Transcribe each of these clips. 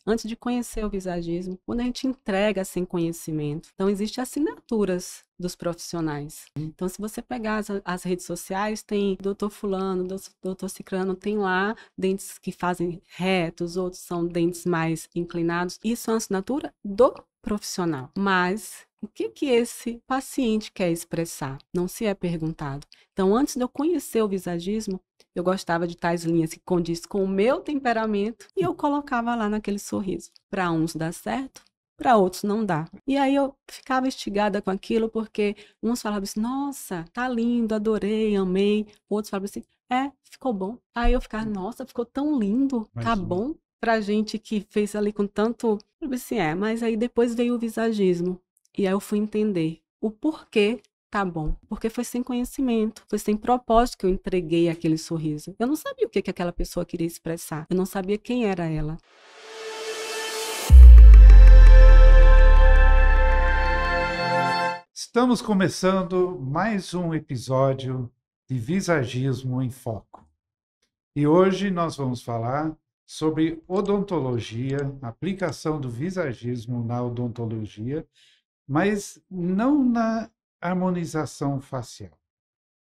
antes de conhecer o visagismo, quando a gente entrega sem conhecimento. Então, existem assinaturas dos profissionais. Então, se você pegar as redes sociais, tem doutor fulano, doutor ciclano, tem lá dentes que fazem retos, outros são dentes mais inclinados. Isso é uma assinatura do profissional. Mas o que esse paciente quer expressar? Não se é perguntado. Então, antes de eu conhecer o visagismo, eu gostava de tais linhas que condiz com o meu temperamento e eu colocava lá naquele sorriso. Para uns dá certo, para outros não dá. E aí eu ficava instigada com aquilo porque uns falavam assim, nossa, tá lindo, adorei, amei. Outros falavam assim, ficou bom. Aí eu ficava, nossa, ficou tão lindo, tá Mas bom? Pra gente que fez ali com tanto. Eu falei assim, mas aí depois veio o visagismo. E aí eu fui entender o porquê tá bom, porque foi sem conhecimento, foi sem propósito que eu entreguei aquele sorriso. Eu não sabia o que aquela pessoa queria expressar, eu não sabia quem era ela. estamos começando mais um episódio de Visagismo em Foco. E hoje nós vamos falar sobre odontologia, aplicação do visagismo na odontologia, mas não na harmonização facial,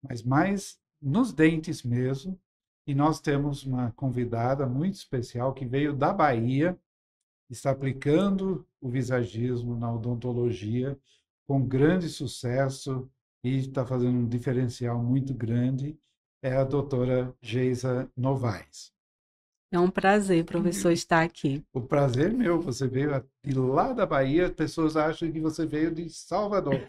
mas mais nos dentes mesmo. E nós temos uma convidada muito especial que veio da Bahia, está aplicando o visagismo na odontologia com grande sucesso e está fazendo um diferencial muito grande, é a doutora Geisa Novaes. É um prazer, professor, estar aqui. O prazer é meu, você veio de lá da Bahia, as pessoas acham que você veio de Salvador,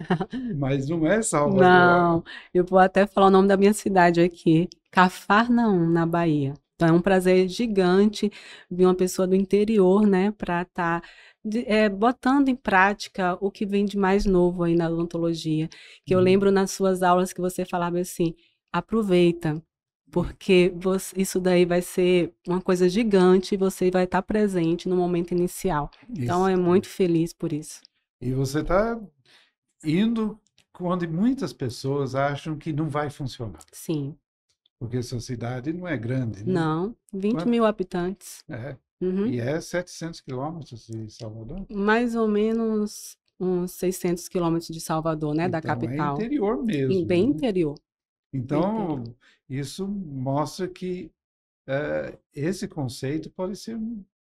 mas não é Salvador. Não, eu vou até falar o nome da minha cidade aqui, Cafarnaum, na Bahia. Então é um prazer gigante vir uma pessoa do interior, né, para estar botando em prática o que vem de mais novo aí na odontologia. Que eu lembro nas suas aulas que você falava assim, aproveita, porque isso daí vai ser uma coisa gigante e você vai estar presente no momento inicial. Então Isso. é muito feliz por isso. E você está indo onde muitas pessoas acham que não vai funcionar, Sim. porque a sua cidade não é grande, né? Não, 20 Quanto? mil habitantes. É. Uhum. E é 700 quilômetros de Salvador. Mais ou menos uns 600 quilômetros de Salvador, né, da Então, é capital. interior mesmo, Bem né? interior, bem Então, interior. isso mostra que esse conceito pode ser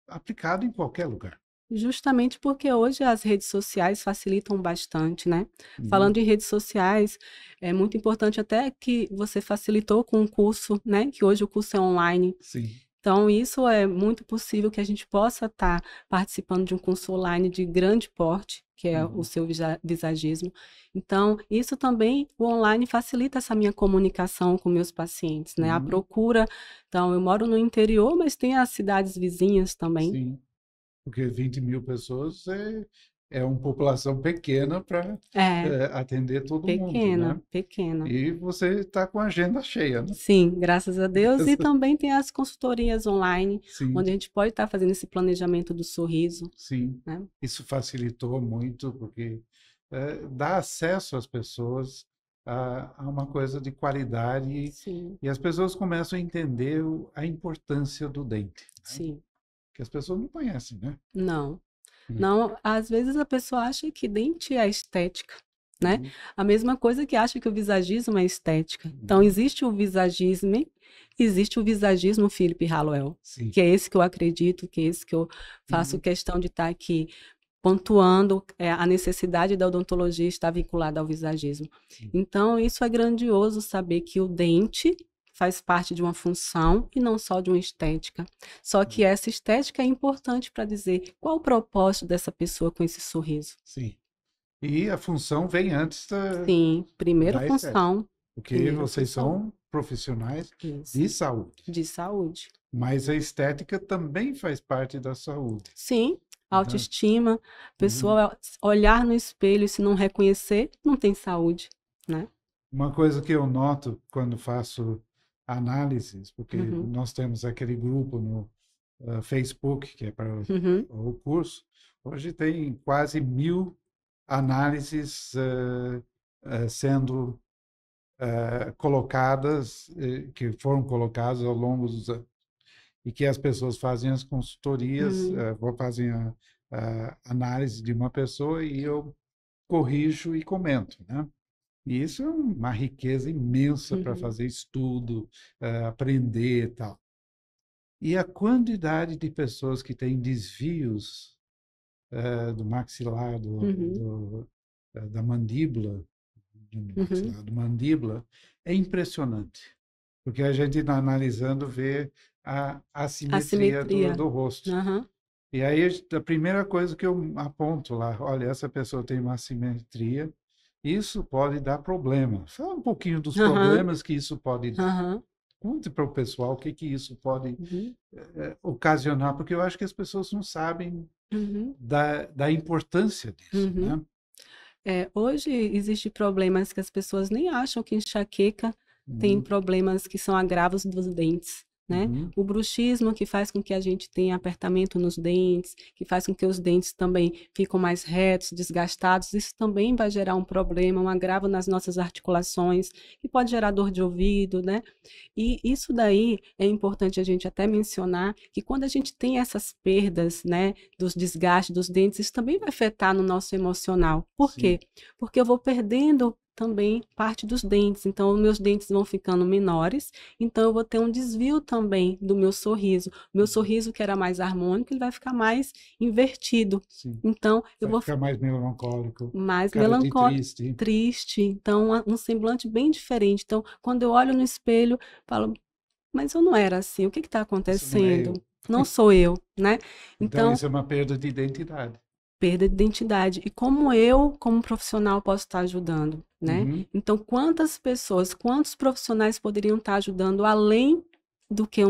aplicado em qualquer lugar. Justamente porque hoje as redes sociais facilitam bastante, né? Falando Uhum. em redes sociais, é muito importante até que você facilitou com o curso, né? Que hoje o curso é online. Sim. Então, isso é muito possível que a gente possa estar participando de um curso online de grande porte, que é o Uhum. seu visagismo. Então, isso também, o online facilita essa minha comunicação com meus pacientes, né? A Uhum. procura. Então, eu moro no interior, mas tem as cidades vizinhas também. Sim. Porque 20 mil pessoas é uma população pequena para É, atender todo mundo, pequena, né? pequena. E você está com a agenda cheia, né? Sim, graças a Deus. E também tem as consultorias online, Sim, onde a gente pode estar fazendo esse planejamento do sorriso, sim. né? Isso facilitou muito, porque dá acesso às pessoas a uma coisa de qualidade Sim, e as pessoas começam a entender a importância do dente, né? sim. Que as pessoas não conhecem, né? Não. Hum. Não, às vezes a pessoa acha que dente é estética, né? Uhum. A mesma coisa que acha que o visagismo é estética. Então, Uhum. existe o visagismo, existe o visagismo Philip Hallowell, Sim. que é esse que eu acredito, que é esse que eu faço Uhum. questão de estar aqui pontuando a necessidade da odontologia está vinculada ao visagismo. Sim. Então, isso é grandioso saber que o dente faz parte de uma função e não só de uma estética. Só que essa estética é importante para dizer qual o propósito dessa pessoa com esse sorriso. Sim. E a função vem antes Sim, primeira da estética, função, porque primeira vocês função, são profissionais isso, de saúde, de saúde. mas a estética também faz parte da saúde, Sim, né? autoestima, Uhum. pessoa olhar no espelho e se não reconhecer, não tem saúde, né? Uma coisa que eu noto quando faço análises, porque Uhum, nós temos aquele grupo no Facebook, que é para uhum, o curso, hoje tem quase 1000 análises sendo colocadas, que foram colocadas ao longo dos anos. e que as pessoas fazem as consultorias, Uhum. fazem a análise de uma pessoa e eu corrijo e comento, né? E isso é uma riqueza imensa para Uhum. fazer estudo, aprender e tal. E a quantidade de pessoas que têm desvios do maxilar, Uhum. da mandíbula, do Uhum. maxilar, do mandíbula, é impressionante. Porque a gente, analisando, vê a assimetria Assimetria. do rosto. Aham. E aí, a primeira coisa que eu aponto lá, olha, essa pessoa tem uma assimetria, isso pode dar problema. Fala um pouquinho dos Aham. problemas que isso pode dar. Aham. Conte para o pessoal o que que isso pode Uhum. ocasionar, porque eu acho que as pessoas não sabem Uhum. da importância disso, Uhum. né? Hoje existem problemas que as pessoas nem acham que enxaqueca tem Uhum, problemas que são agravos dos dentes, né? uhum, O bruxismo que faz com que a gente tenha apertamento nos dentes, que faz com que os dentes também ficam mais retos, desgastados, isso também vai gerar um problema, um agravo nas nossas articulações, que pode gerar dor de ouvido, né? E isso daí é importante a gente até mencionar que quando a gente tem essas perdas, né, dos desgastes dos dentes, isso também vai afetar no nosso emocional. Por sim, quê? Porque eu vou perdendo também parte dos dentes, então meus dentes vão ficando menores, então eu vou ter um desvio também do meu sorriso. Meu sorriso que era mais harmônico, ele vai ficar mais invertido. sim. Então eu Vai vou ficar mais melancólico, mais cara de melancólico, triste. triste, então um semblante bem diferente. Então, quando eu olho no espelho, falo, mas eu não era assim, o que está Isso não é acontecendo? eu. Não sou eu, né? Então, Então, isso é uma perda de identidade. perda de identidade. E como eu, como profissional, posso estar ajudando, né? Uhum, Então, quantas pessoas, quantos profissionais poderiam estar ajudando além do que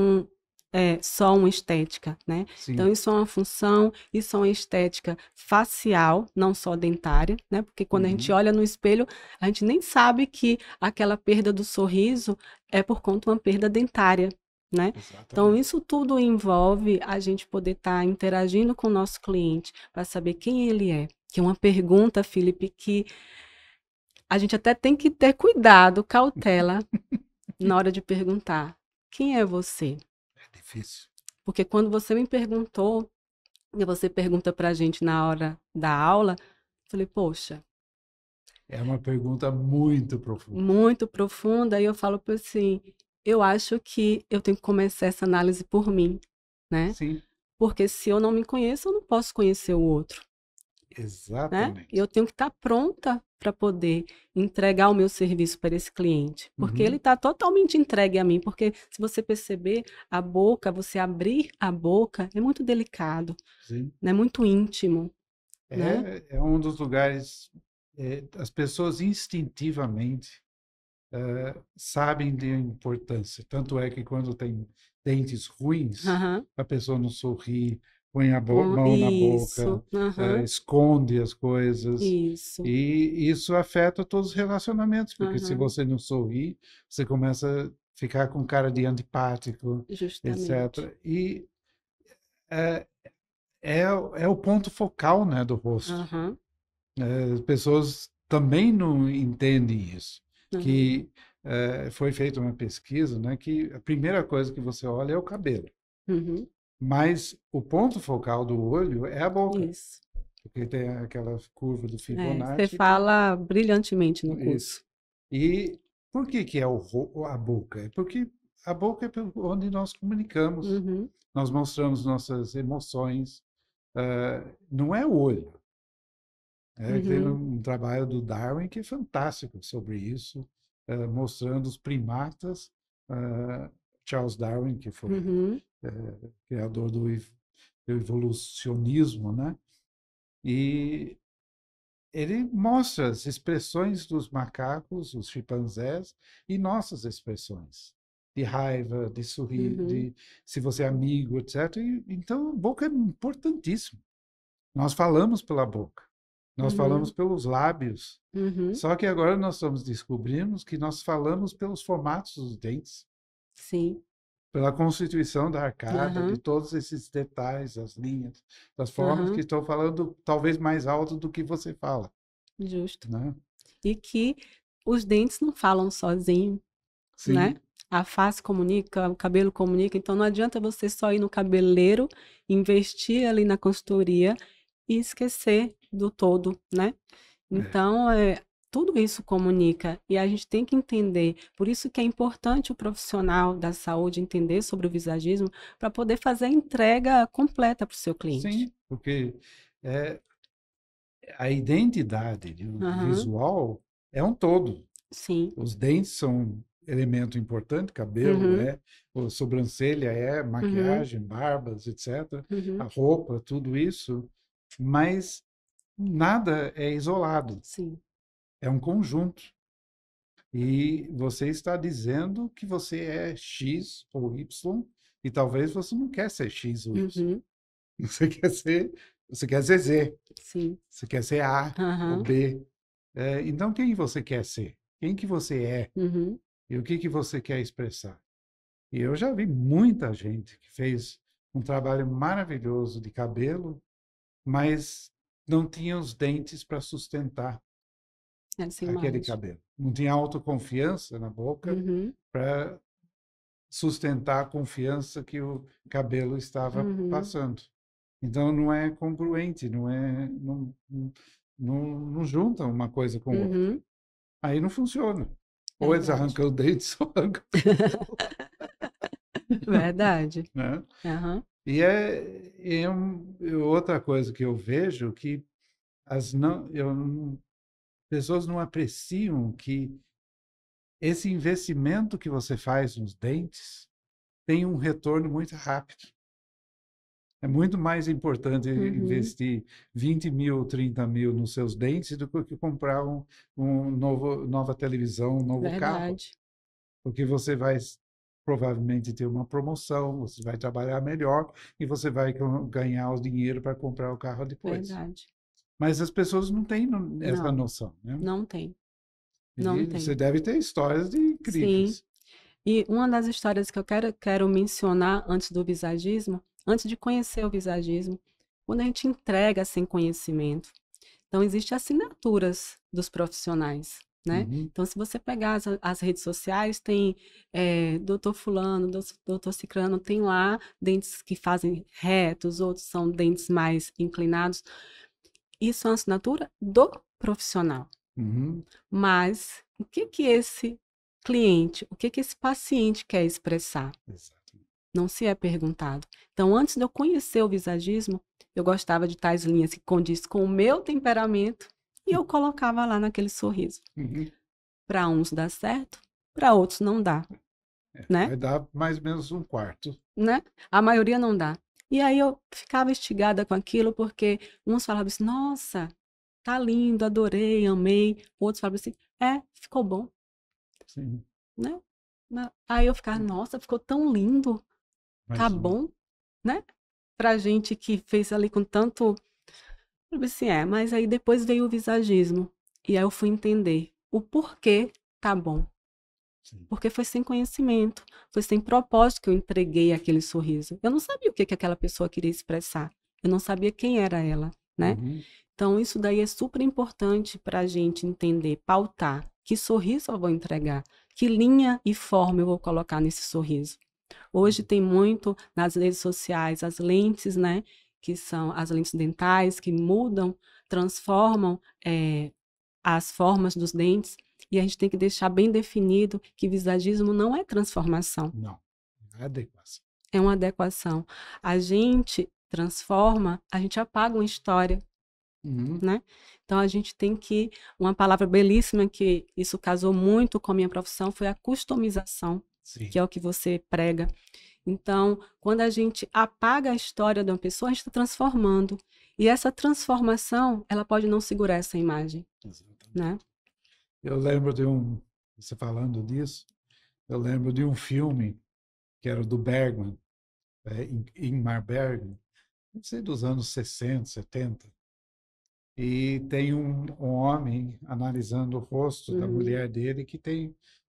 só uma estética, né? Então, sim. isso é uma função, isso é uma estética facial, não só dentária, né? Porque quando a gente Uhum, olha no espelho, a gente nem sabe que aquela perda do sorriso é por conta de uma perda dentária, né? Então, exatamente. isso tudo envolve a gente poder estar interagindo com o nosso cliente para saber quem ele é. Que é uma pergunta, Felipe, que a gente até tem que ter cuidado, cautela, na hora de perguntar: quem é você? É difícil. Porque quando você me perguntou, e você pergunta para a gente na hora da aula, eu falei, poxa, É uma pergunta muito profunda. muito profunda, e eu falo assim, eu acho que eu tenho que começar essa análise por mim, né? Sim, Porque se eu não me conheço, eu não posso conhecer o outro. Né? E exatamente. eu tenho que estar pronta para poder entregar o meu serviço para esse cliente, porque ele Uhum, está totalmente entregue a mim. Porque se você perceber, a boca, você abrir a boca é muito delicado, sim. né? Muito íntimo, né? É um dos lugares, as pessoas instintivamente sabem da importância. Tanto é que quando tem dentes ruins, Aham. a pessoa não sorri, põe a mão na boca, Isso, aham, esconde as coisas. isso, E isso afeta todos os relacionamentos, porque se aham, você não sorri, você começa a ficar com cara de antipático, justamente. etc. E é, é o ponto focal, né, do rosto. Aham, As pessoas também não entendem isso, aham, que foi feita uma pesquisa, né, que a primeira coisa que você olha é o cabelo, uhum, mas o ponto focal do olho é a boca, isso. porque tem aquela curva do Você Fibonacci que fala brilhantemente no isso. curso. E por que que é a boca? É porque a boca é onde nós comunicamos, Uhum, nós mostramos nossas emoções, não é o olho. Tem uhum, um trabalho do Darwin que é fantástico sobre isso, mostrando os primatas. Charles Darwin, que foi uhum, criador do evolucionismo, né? E ele mostra as expressões dos macacos, os chimpanzés, e nossas expressões de raiva, de sorrir, uhum, de se você é amigo, etc. Então, a boca é importantíssima. Nós falamos pela boca, nós falamos uhum, pelos lábios. uhum. Só que agora nós estamos descobrindo que nós falamos pelos formatos dos dentes, Sim. pela constituição da arcada, de Aham, todos esses detalhes, as linhas, das formas que aham, estão falando talvez mais alto do que você fala, justo. né? E que os dentes não falam sozinho, né? Sim, A face comunica, o cabelo comunica, então não adianta você só ir no cabeleireiro, investir ali na consultoria e esquecer do todo, né? É. Então, tudo isso comunica e a gente tem que entender. Por isso que é importante o profissional da saúde entender sobre o visagismo para poder fazer a entrega completa para o seu cliente. Sim, porque é, a identidade Aham, visual é um todo. sim. Os dentes são elemento importante, cabelo Uhum, é, a sobrancelha é, uhum, maquiagem, barbas, etc. A uhum, roupa, tudo isso, mas nada é isolado, sim. é um conjunto. E você está dizendo que você é X ou Y, e talvez você não quer ser X ou Y. Uhum, Você quer ser, você quer ser Z, sim. você quer ser A ou Aham, B. Então, quem você quer ser? Quem que você é? uhum, E o que que você quer expressar? E eu já vi muita gente que fez um trabalho maravilhoso de cabelo, mas não tinha os dentes para sustentar essa aquele imagem. cabelo. Não tinha autoconfiança na boca Uhum, para sustentar a confiança que o cabelo estava uhum, passando. Então não é congruente, não junta uma coisa com outra. uhum, Aí não funciona. Ou eles verdade. arrancam o dente ou arrancam, Verdade. né? Aham, Outra coisa que eu vejo que as não, eu, não- pessoas não apreciam que esse investimento que você faz nos dentes tem um retorno muito rápido. É muito mais importante uhum, investir 20 mil, 30 mil nos seus dentes do que comprar nova televisão, um novo carro. verdade. Porque você vai provavelmente ter uma promoção, você vai trabalhar melhor e você vai ganhar o dinheiro para comprar o carro depois. Verdade. Mas as pessoas não têm essa Não, noção, né? não tem. Não E tem. você deve ter histórias Sim. incríveis. E uma das histórias que eu quero mencionar antes do visagismo, antes de conhecer o visagismo, quando a gente entrega sem conhecimento. Então, existem assinaturas dos profissionais, né? Uhum, Então, se você pegar as redes sociais, tem doutor fulano, doutor cicrano, tem lá dentes que fazem retos, outros são dentes mais inclinados. Isso é uma assinatura do profissional. uhum, Mas o que que esse cliente, o que que esse paciente quer expressar? exato. Não se é perguntado. Então, antes de eu conhecer o visagismo, eu gostava de tais linhas que condiz com o meu temperamento e eu colocava lá naquele sorriso. Uhum. Para uns dá certo, para outros não dá, né? Vai dar mais ou menos um quarto. Né? A maioria não dá. E aí eu ficava instigada com aquilo porque uns falavam assim: "Nossa, tá lindo, adorei, amei". Outros falavam assim: ficou bom", Sim, né? Aí eu ficava: "Nossa, ficou tão lindo, tá mais um. bom", né? Pra gente que fez ali com tanto. Eu falei assim, mas aí depois veio o visagismo. E aí eu fui entender o porquê tá bom. Sim. Porque foi sem conhecimento, foi sem propósito que eu entreguei aquele sorriso. Eu não sabia o que que aquela pessoa queria expressar. Eu não sabia quem era ela, né? Uhum. Então, isso daí é super importante para a gente entender, pautar que sorriso eu vou entregar, que linha e forma eu vou colocar nesse sorriso. Hoje tem muito nas redes sociais as lentes, né? Que são as lentes dentais, que mudam, transformam as formas dos dentes. E a gente tem que deixar bem definido que visagismo não é transformação, Não, é adequação. é uma adequação. A gente transforma, a gente apaga uma história, Uhum. né? Então a gente tem que, uma palavra belíssima que isso casou muito com a minha profissão foi a customização, Sim, que é o que você prega. Então, quando a gente apaga a história de uma pessoa, a gente está transformando. E essa transformação, ela pode não segurar essa imagem, exatamente. né? Eu lembro você falando disso, eu lembro de um filme que era do Bergman, Ingmar Bergman, não sei, dos anos 60, 70. E tem um homem analisando o rosto da Uhum, mulher dele, que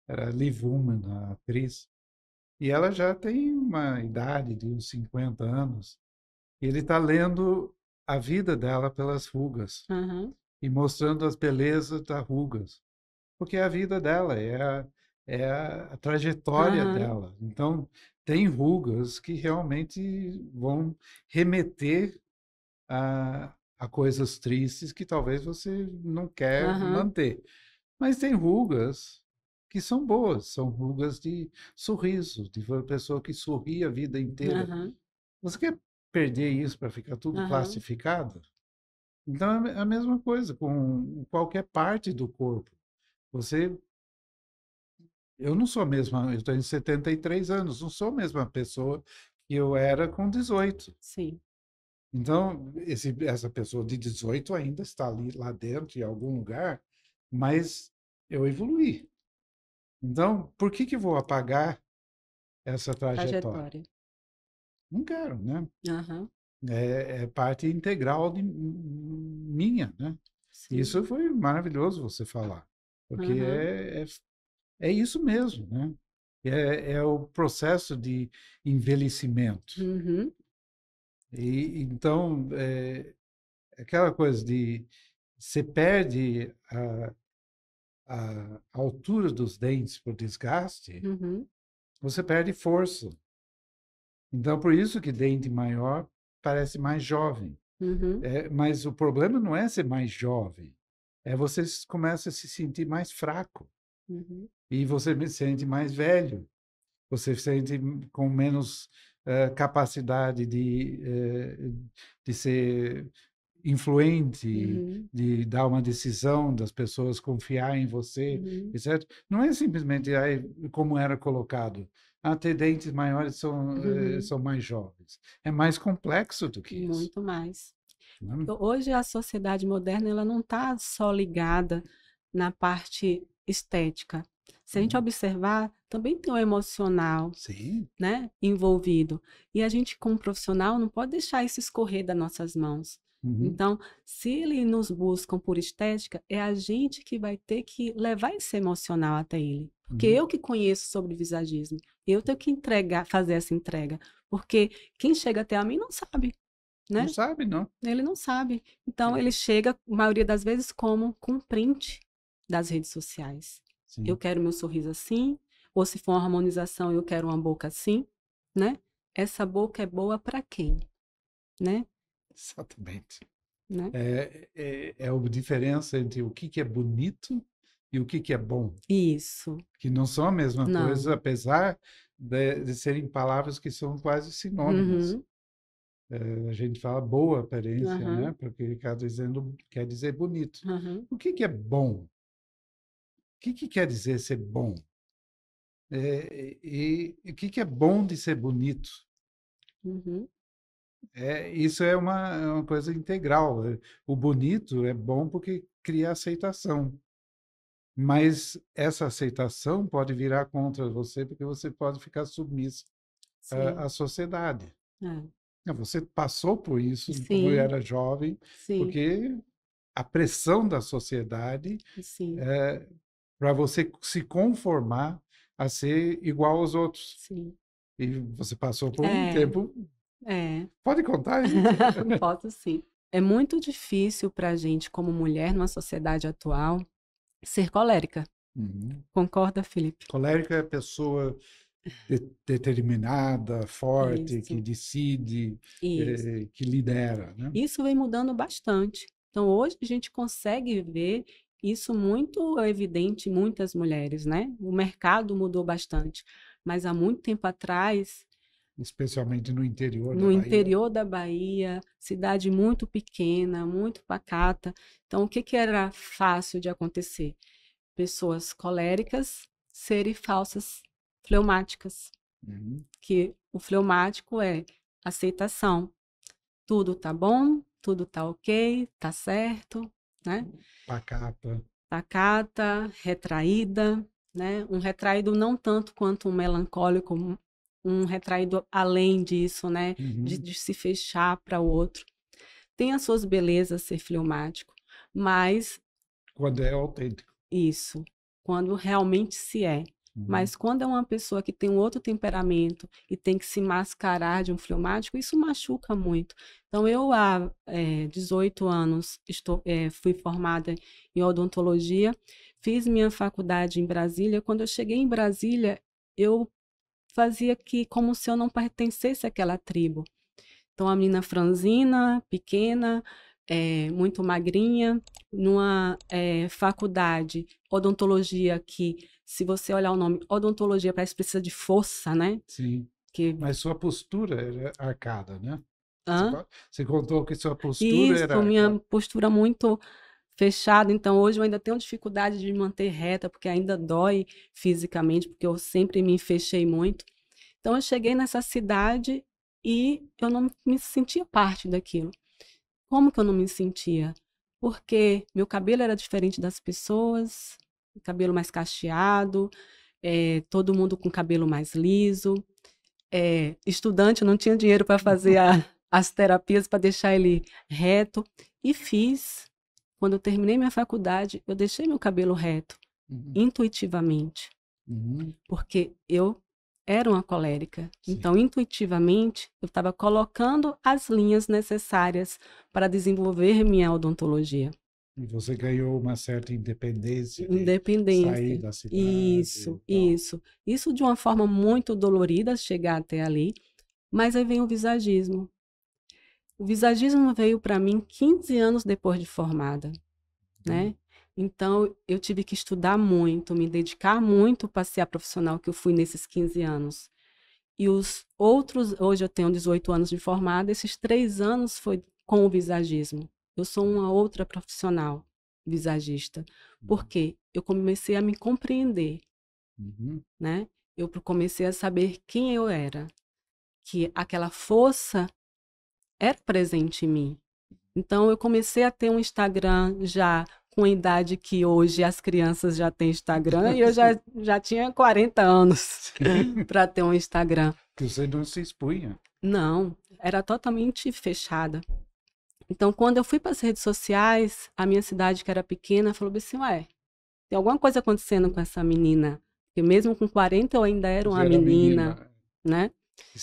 era Liv Ullmann, a atriz. E ela já tem uma idade de uns 50 anos. E ele está lendo a vida dela pelas rugas aham, e mostrando as belezas das rugas. Porque é a vida dela, é a trajetória Aham, dela. Então, tem rugas que realmente vão remeter a coisas tristes que talvez você não quer aham, manter. Mas tem rugas que são boas, são rugas de sorriso, de uma pessoa que sorri a vida inteira. aham, Você quer perder isso para ficar tudo aham, plastificado? Então é a mesma coisa com qualquer parte do corpo. Você, eu não sou a mesma, eu tenho 73 anos, não sou a mesma pessoa que eu era com 18. sim. Então, essa pessoa de 18 ainda está ali lá dentro, em algum lugar, mas eu evoluí. Então, por que que vou apagar essa trajetória? Trajetória. Não quero, né? Aham, É parte integral de minha, né? sim. Isso foi maravilhoso você falar, porque Aham, é isso mesmo, né? É o processo de envelhecimento. uhum, E então, aquela coisa de você perde a altura dos dentes por desgaste, uhum, você perde força. Então, por isso que dente maior parece mais jovem. uhum, Mas o problema não é ser mais jovem, é você começa a se sentir mais fraco uhum, e você se sente mais velho, você se sente com menos capacidade de ser influente, uhum, de dar uma decisão, das pessoas confiar em você, uhum, etc. Não é simplesmente como era colocado. Ter dentes maiores uhum. são mais jovens. É mais complexo do que isso. Muito mais. Né? Hoje a sociedade moderna ela não está só ligada na parte estética. Se a gente Uhum. observar, também tem o emocional, Sim. né, envolvido. E a gente, como profissional, não pode deixar isso escorrer das nossas mãos. Uhum. Então, se eles nos buscam por estética, é a gente que vai ter que levar esse emocional até ele. Porque Uhum. eu que conheço sobre visagismo, eu tenho que entregar, fazer essa entrega. Porque quem chega até a mim não sabe, Não né? sabe, não. Ele não sabe. Então, ele É, chega, a maioria das vezes, como com um print das redes sociais. Eu sim, quero meu sorriso assim, ou se for uma harmonização, eu quero uma boca assim, né? Essa boca é boa para quem, né? exatamente. Né? É a diferença entre o que que é bonito e o que que é bom, Isso. que não são a mesma Não. coisa, apesar de serem palavras que são quase sinônimas. Uhum. A gente fala boa aparência, né? Aham. Porque quer dizer bonito. Aham. O que que é bom? O que que quer dizer ser bom? E o que que é bom de ser bonito? Uhum. Isso é uma coisa integral. O bonito é bom porque cria aceitação, mas essa aceitação pode virar contra você porque você pode ficar submisso Sim. à sociedade. É. Você passou por isso quando Sim. era jovem, Sim. porque a pressão da sociedade Sim. para você se conformar a ser igual aos outros. Sim. E você passou por um É. tempo. É. Pode contar isso? Posso sim. É muito difícil para a gente, como mulher, numa sociedade atual, ser colérica. Uhum. Concorda, Felipe? Colérica é a pessoa determinada, forte, que Isso, decide, isso. que lidera, né? Isso vem mudando bastante. Então, hoje a gente consegue ver isso muito evidente em muitas mulheres, né? O mercado mudou bastante. Mas há muito tempo atrás, Especialmente no interior da no Bahia. interior da Bahia, cidade muito pequena, muito pacata. Então, o que que era fácil de acontecer? Pessoas coléricas serem falsas fleumáticas, Uhum. que o fleumático é aceitação. Tudo tá bom, tudo tá ok, tá certo, né? Pacata. Pacata, retraída, né? Um retraído não tanto quanto um melancólico, um retraído além disso, né? De, Uhum. de se fechar para o outro. Tem as suas belezas ser fleumático, mas Quando é autêntico. isso, quando realmente se é. Uhum. Mas quando é uma pessoa que tem um outro temperamento e tem que se mascarar de um fleumático, isso machuca muito. Então, eu há 18 anos fui formada em odontologia, fiz minha faculdade em Brasília. Quando eu cheguei em Brasília, eu fazia como se eu não pertencesse àquela tribo. Então, a menina franzina, pequena, muito magrinha, numa faculdade, odontologia, que, se você olhar o nome, odontologia, parece que precisa de força, né? Sim. Que... Mas sua postura era arcada, né? Hã? Você contou que sua postura era Isso, minha arcada. postura muito fechada, então hoje eu ainda tenho dificuldade de me manter reta, porque ainda dói fisicamente, porque eu sempre me fechei muito. Então eu cheguei nessa cidade e eu não me sentia parte daquilo. Como que eu não me sentia? Porque meu cabelo era diferente das pessoas, cabelo mais cacheado, todo mundo com cabelo mais liso. Estudante, eu não tinha dinheiro para fazer as terapias para deixar ele reto. E fiz. Quando eu terminei minha faculdade, eu deixei meu cabelo reto, Uhum. intuitivamente, Uhum. porque eu era uma colérica. Sim. Então, intuitivamente, eu estava colocando as linhas necessárias para desenvolver minha odontologia. E você ganhou uma certa independência de sair Independência. da cidade Isso, e tal. isso. Isso de uma forma muito dolorida, chegar até ali. Mas aí vem o visagismo. O visagismo veio para mim 15 anos depois de formada, né? Então, eu tive que estudar muito, me dedicar muito para ser a profissional que eu fui nesses 15 anos. E os outros, hoje eu tenho 18 anos de formada, esses 3 anos foi com o visagismo. Eu sou uma outra profissional visagista, porque eu comecei a me compreender, Uhum. né? Eu comecei a saber quem eu era, que aquela força era presente em mim. Então, eu comecei a ter um Instagram já com a idade que hoje as crianças já têm Instagram, e eu já tinha 40 anos para ter um Instagram. Que você não se expunha. Não, era totalmente fechada. Então, quando eu fui para as redes sociais, a minha cidade, que era pequena, falou assim: ué, tem alguma coisa acontecendo com essa menina. Porque mesmo com 40 eu ainda era Você uma era menina, menina. né?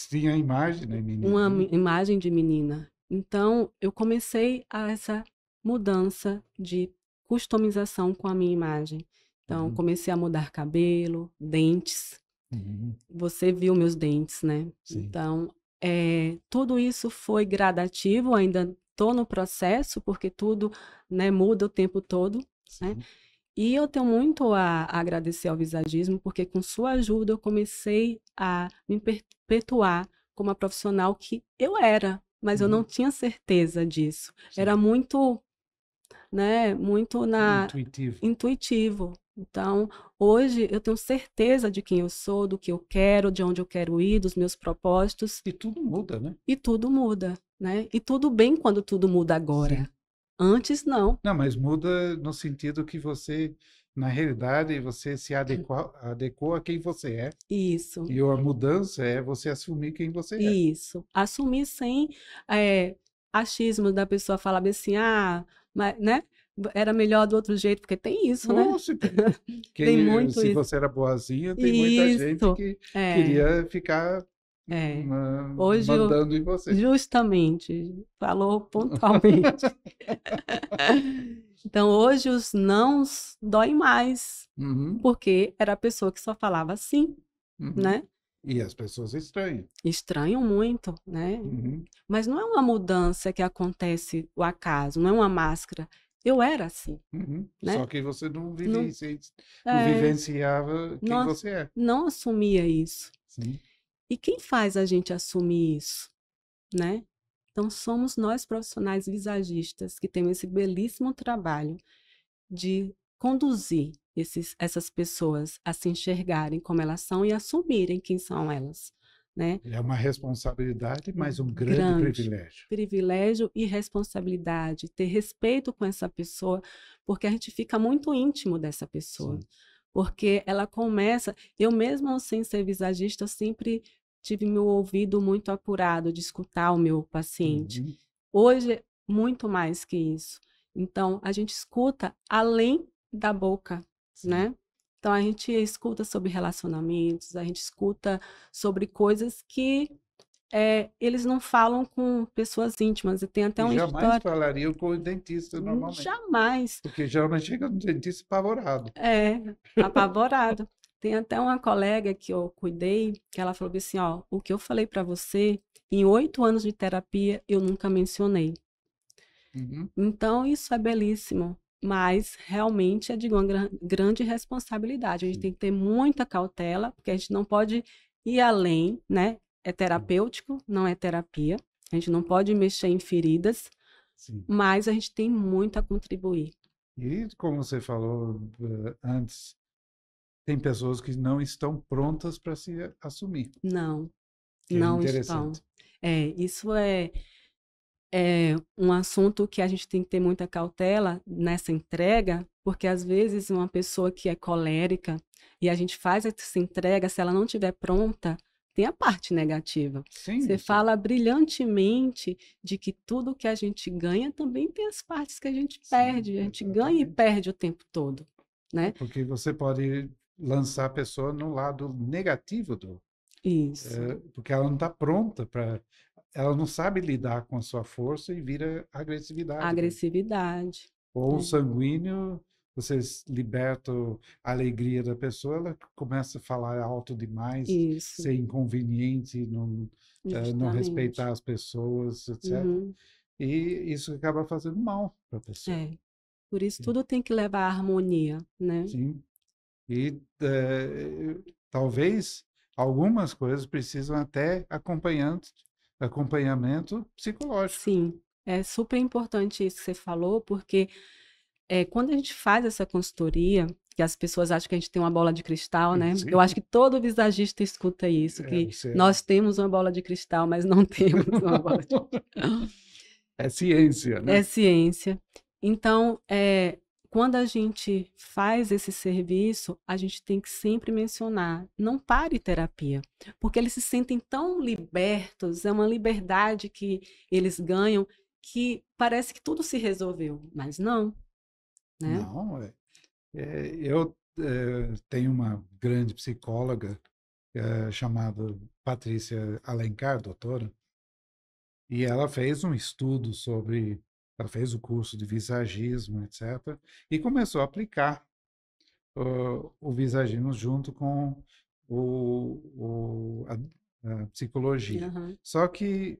Tinha a imagem, né, Uma menina? imagem de menina. Então, eu comecei essa mudança de customização com a minha imagem. Então, Uhum. comecei a mudar cabelo, dentes. Uhum. Você viu meus dentes, né? Sim. Então, tudo isso foi gradativo, ainda estou no processo, porque tudo, né, muda o tempo todo, né? Sim. E eu tenho muito a agradecer ao visagismo, porque com sua ajuda eu comecei a me perpetuar como a profissional que eu era, mas eu não Uhum. tinha certeza disso. Era Sim. muito, né, muito Intuitivo. intuitivo. Então, hoje eu tenho certeza de quem eu sou, do que eu quero, de onde eu quero ir, dos meus propósitos, E tudo muda, né? e tudo muda, né? E tudo bem quando tudo muda agora. Sim. Antes, não. Não, mas muda no sentido que você, na realidade, você se adequou a quem você é. Isso. E a mudança é você assumir quem você é. Isso. Assumir sem achismo da pessoa falar bem assim, mas, né? Era melhor do outro jeito, porque tem isso, né? Nossa, tem. Tem muito Se isso. você era boazinha, tem muita gente Isso. que É, queria ficar é. Hoje, mandando em você. justamente, falou pontualmente. Então, hoje os nãos doem mais, Uhum, porque era a pessoa que só falava sim, uhum. né? E as pessoas estranham. Estranham muito, né? Uhum, Mas não é uma mudança que acontece o acaso, não é uma máscara. Eu era assim, uhum. né? Só que você não Não, não é, vivenciava quem não, você é. não assumia isso. Sim. E quem faz a gente assumir isso, né? Então, somos nós profissionais visagistas que temos esse belíssimo trabalho de conduzir essas pessoas a se enxergarem como elas são e assumirem quem são elas, né? É uma responsabilidade, mas um grande Grande privilégio. privilégio e responsabilidade, ter respeito com essa pessoa, porque a gente fica muito íntimo dessa pessoa. Sim. Porque ela começa, eu mesmo sem ser visagista, eu sempre tive meu ouvido muito apurado de escutar o meu paciente. Uhum, Hoje, muito mais que isso. Então, a gente escuta além da boca, sim. né? Então, a gente escuta sobre relacionamentos, a gente escuta sobre coisas que eles não falam com pessoas íntimas. E tem até E uma jamais história. falariam com o dentista normalmente, Jamais. porque geralmente chega no dentista apavorado. Apavorado. Tem até uma colega que eu cuidei, que ela falou assim, ó, o que eu falei para você, em 8 anos de terapia, eu nunca mencionei. Uhum. Então, isso é belíssimo, mas realmente é de uma grande responsabilidade. A gente Sim, tem que ter muita cautela, porque a gente não pode ir além, né? É terapêutico, não é terapia. A gente não pode mexer em feridas, sim. mas a gente tem muito a contribuir. E como você falou antes, tem pessoas que não estão prontas para se assumir, Não, que é não estão. interessante. Isso é um assunto que a gente tem que ter muita cautela nessa entrega, porque às vezes uma pessoa que é colérica e a gente faz essa entrega, se ela não estiver pronta, tem a parte negativa. Sim, Você isso, fala brilhantemente de que tudo que a gente ganha também tem as partes que a gente sim, perde. A gente ganha e exatamente. perde o tempo todo, né? Porque você pode lançar a pessoa no lado negativo Isso. porque ela não está pronta para, ela não sabe lidar com a sua força e vira agressividade. Agressividade. Ou É, sanguíneo, você liberta a alegria da pessoa, ela começa a falar alto demais, isso, ser inconveniente, não justamente. respeitar as pessoas, etc. Uhum. E isso acaba fazendo mal para a pessoa. É. Por isso tudo tem que levar à harmonia, né? Sim. E talvez algumas coisas precisam até acompanhamento psicológico. Sim, é super importante isso que você falou, porque quando a gente faz essa consultoria, que as pessoas acham que a gente tem uma bola de cristal, né? Eu Sim, acho que todo visagista escuta isso, que você nós temos uma bola de cristal, mas não temos uma bola de cristal. é ciência, É né? ciência. Então, quando a gente faz esse serviço, a gente tem que sempre mencionar, não pare terapia, porque eles se sentem tão libertos, é uma liberdade que eles ganham, que parece que tudo se resolveu, mas não, né? Não, eu tenho uma grande psicóloga chamada Patrícia Alencar, doutora, e ela fez um estudo sobre, ela fez o curso de visagismo, etc., e começou a aplicar o visagismo junto com a psicologia. Aham, Só que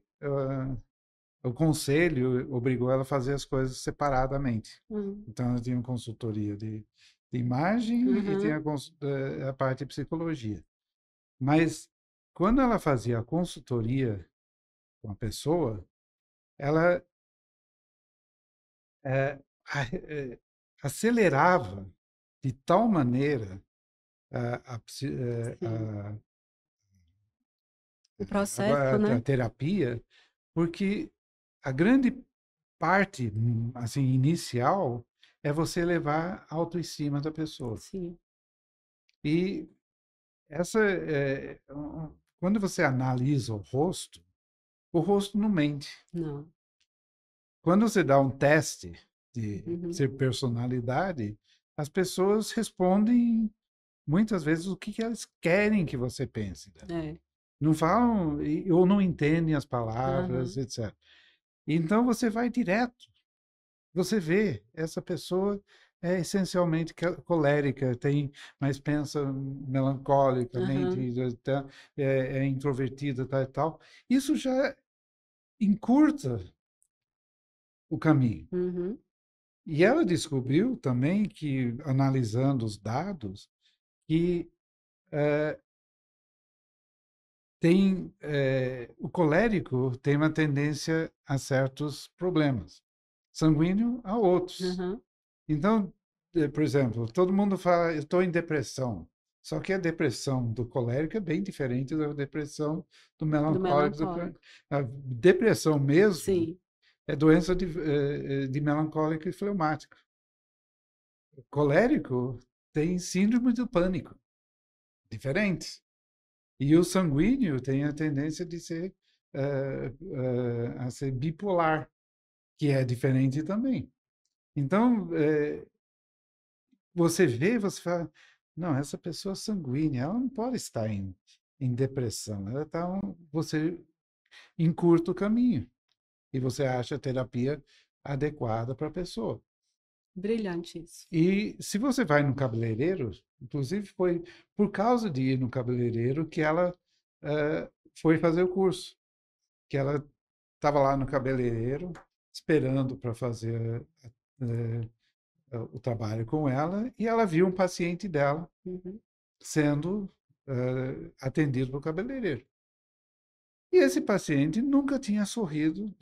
o conselho obrigou ela a fazer as coisas separadamente. aham, Então, ela tinha uma consultoria de imagem e tinha aham, a parte de psicologia. Mas, quando ela fazia a consultoria com a pessoa, ela eh, acelerava de tal maneira a, a, psi- eh, sim. a, O processo, a né? terapia, porque a grande parte, assim, inicial é você levar a autoestima da pessoa. Sim, E quando você analisa o rosto não mente. não. Quando você dá um teste de Uhum, ser personalidade, as pessoas respondem muitas vezes o que que elas querem que você pense. é, Não falam ou não entendem as palavras, aham, etc. Então você vai direto. Você vê, essa pessoa é essencialmente colérica, mas pensa melancolicamente, aham, é introvertida, tal e tal. Isso já encurta o caminho. uhum, E ela descobriu também que, analisando os dados, que o colérico tem uma tendência a certos problemas, sanguíneo a outros. aham, Então, por exemplo, todo mundo fala, eu estou em depressão. Só que a depressão do colérico é bem diferente da depressão do do melancólico. melancólico. A depressão mesmo Sim, é doença de melancólico e fleumático. O colérico tem síndrome do pânico, diferente. E o sanguíneo tem a tendência de ser, a ser bipolar, que é diferente também. Então, você vê, você fala, não, essa pessoa sanguínea, ela não pode estar em depressão. Ela tá, você encurta o caminho. E você acha a terapia adequada para a pessoa. Brilhante isso. E se você vai no cabeleireiro, inclusive foi por causa de ir no cabeleireiro que ela foi fazer o curso. Que ela estava lá no cabeleireiro esperando para fazer o trabalho com ela e ela viu um paciente dela Uhum. sendo atendido pelo cabeleireiro. E esse paciente nunca tinha sorrido,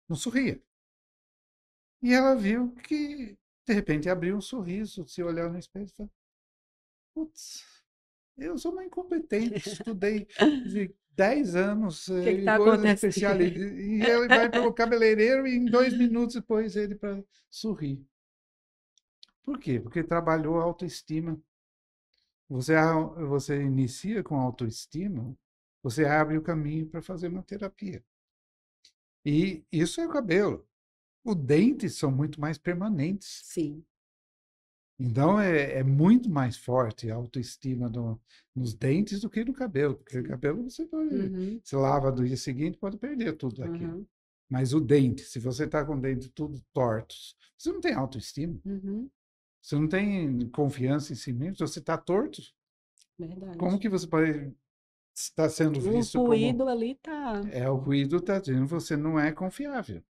não sorria. E ela viu que, de repente, abriu um sorriso, se olhar no espelho e falou, putz, eu sou uma incompetente, estudei de 10 anos O que em está coisas acontecendo? especiais. E ele vai pelo cabeleireiro e em 2 minutos depois ele para sorrir. Por quê? Porque trabalhou a autoestima. Você inicia com autoestima, você abre o caminho para fazer uma terapia. E isso é o cabelo. Os dentes são muito mais permanentes. Sim. Então, é muito mais forte a autoestima nos dentes do que no cabelo. Porque o Sim. cabelo você pode, Uhum. se lava no dia seguinte, pode perder tudo aquilo. Uhum. Mas o dente, se você está com o dente tudo tortos, você não tem autoestima. Uhum. Você não tem confiança em si mesmo. Se você está torto, como Verdade. que você pode estar sendo O visto como ruído ali tá. o ruído está dizendo que você não é confiável.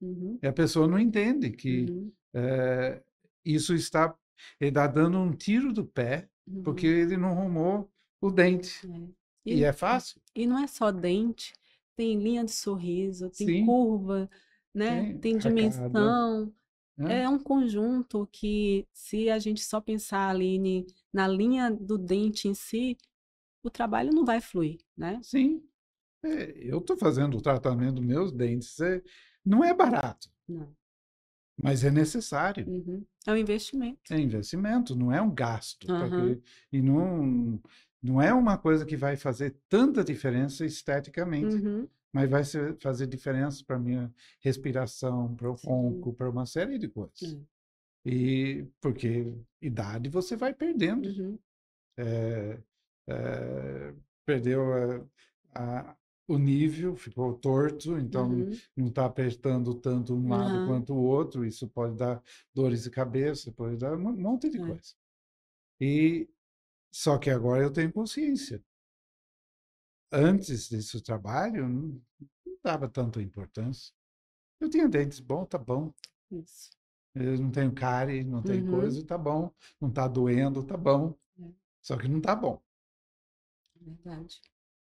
Uhum. E a pessoa não entende que Uhum. eh, isso está, ele está dando um tiro do pé porque Uhum. ele não arrumou o dente. É. E E, é fácil? e não é só dente, tem linha de sorriso, tem Sim, curva, né? tem Tem arcada, dimensão. né? É um conjunto que, se a gente só pensar ali na linha do dente em si, o trabalho não vai fluir, né? Sim. Eu estou fazendo o tratamento dos meus dentes. Não é barato, Não. mas é necessário. Uhum. É um investimento. É investimento, não é um gasto. Aham. E não é uma coisa que vai fazer tanta diferença esteticamente. Uhum. Mas vai fazer diferença para a minha respiração, para o Sim. ronco, para uma série de coisas. É. E porque idade você vai perdendo. Uhum. É, é, perdeu o nível, ficou torto, então Uhum. não está apertando tanto um lado Aham. quanto o outro. Isso pode dar dores de cabeça, pode dar um monte de É. coisa. E só que agora eu tenho consciência. Antes desse trabalho, não dava tanta importância. Eu tinha dentes bons, tá bom. Isso. Eu não tenho cárie, não tem Uhum. coisa, tá bom. Não tá doendo, tá bom. É Só que não tá bom. verdade.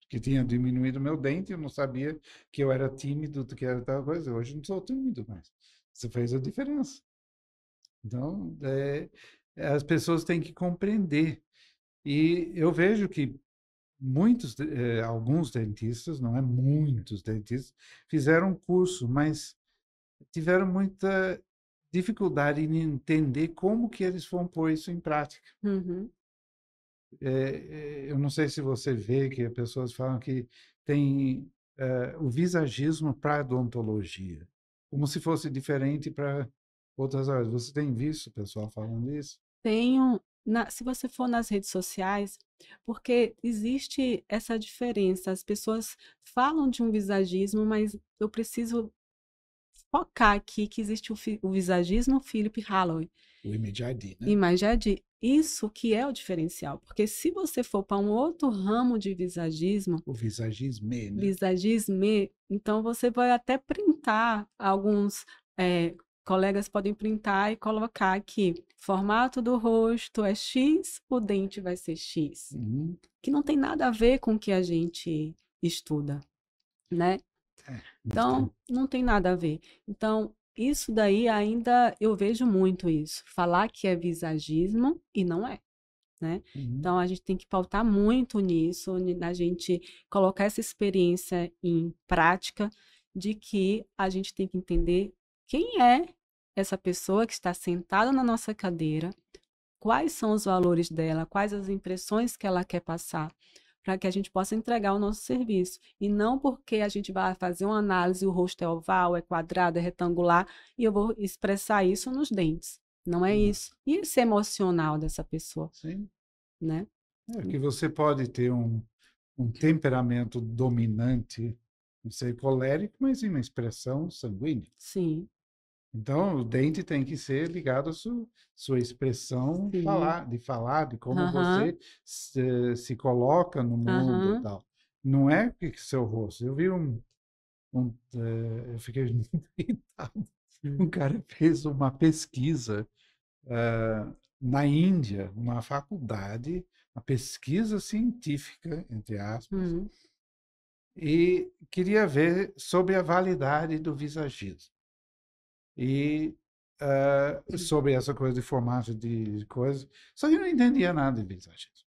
Que tinha diminuído meu dente, eu não sabia que eu era tímido, que era tal coisa. Hoje eu não sou tímido mais. Isso fez a diferença. Então, as pessoas têm que compreender. E eu vejo que alguns dentistas, não é muitos dentistas, fizeram um curso, mas tiveram muita dificuldade em entender como que eles vão pôr isso em prática. Uhum. Eu não sei se você vê que as pessoas falam que tem o visagismo para a odontologia, como se fosse diferente para outras áreas. Você tem visto o pessoal falando isso? Tenho, se você for nas redes sociais, porque existe essa diferença. As pessoas falam de um visagismo, mas eu preciso focar aqui que existe o visagismo Philip Holloway. O Imediati, E né? mais já de isso que é o diferencial, porque se você for para um outro ramo de visagismo, O visagisme, né? visagisme, então você vai até printar alguns colegas podem printar e colocar aqui, formato do rosto é X, o dente vai ser X, Uhum. que não tem nada a ver com o que a gente estuda, né? Não Então, tem. não tem nada a ver. Então, isso daí ainda eu vejo muito isso. Falar que é visagismo e não é, né? Uhum. Então, a gente tem que pautar muito nisso, na gente colocar essa experiência em prática, de que a gente tem que entender quem é essa pessoa que está sentada na nossa cadeira, quais são os valores dela, quais as impressões que ela quer passar, para que a gente possa entregar o nosso serviço. E não porque a gente vai fazer uma análise, o rosto é oval, é quadrado, é retangular, e eu vou expressar isso nos dentes. Não é Não. isso. E esse emocional dessa pessoa, Sim. né? Que você pode ter um temperamento dominante, não sei, colérico, mas em uma expressão sanguínea. Sim, Então, o dente tem que ser ligado à sua expressão sim. de como Aham, você se coloca no mundo e aham. tal. Não é que seu rosto. Eu vi eu fiquei muito irritado. Um Uhum. cara fez uma pesquisa na Índia, numa faculdade, uma pesquisa científica, entre aspas, Uhum. e queria ver sobre a validade do visagismo. E sobre essa coisa de formato de coisa. Só que eu não entendia nada de visagismo.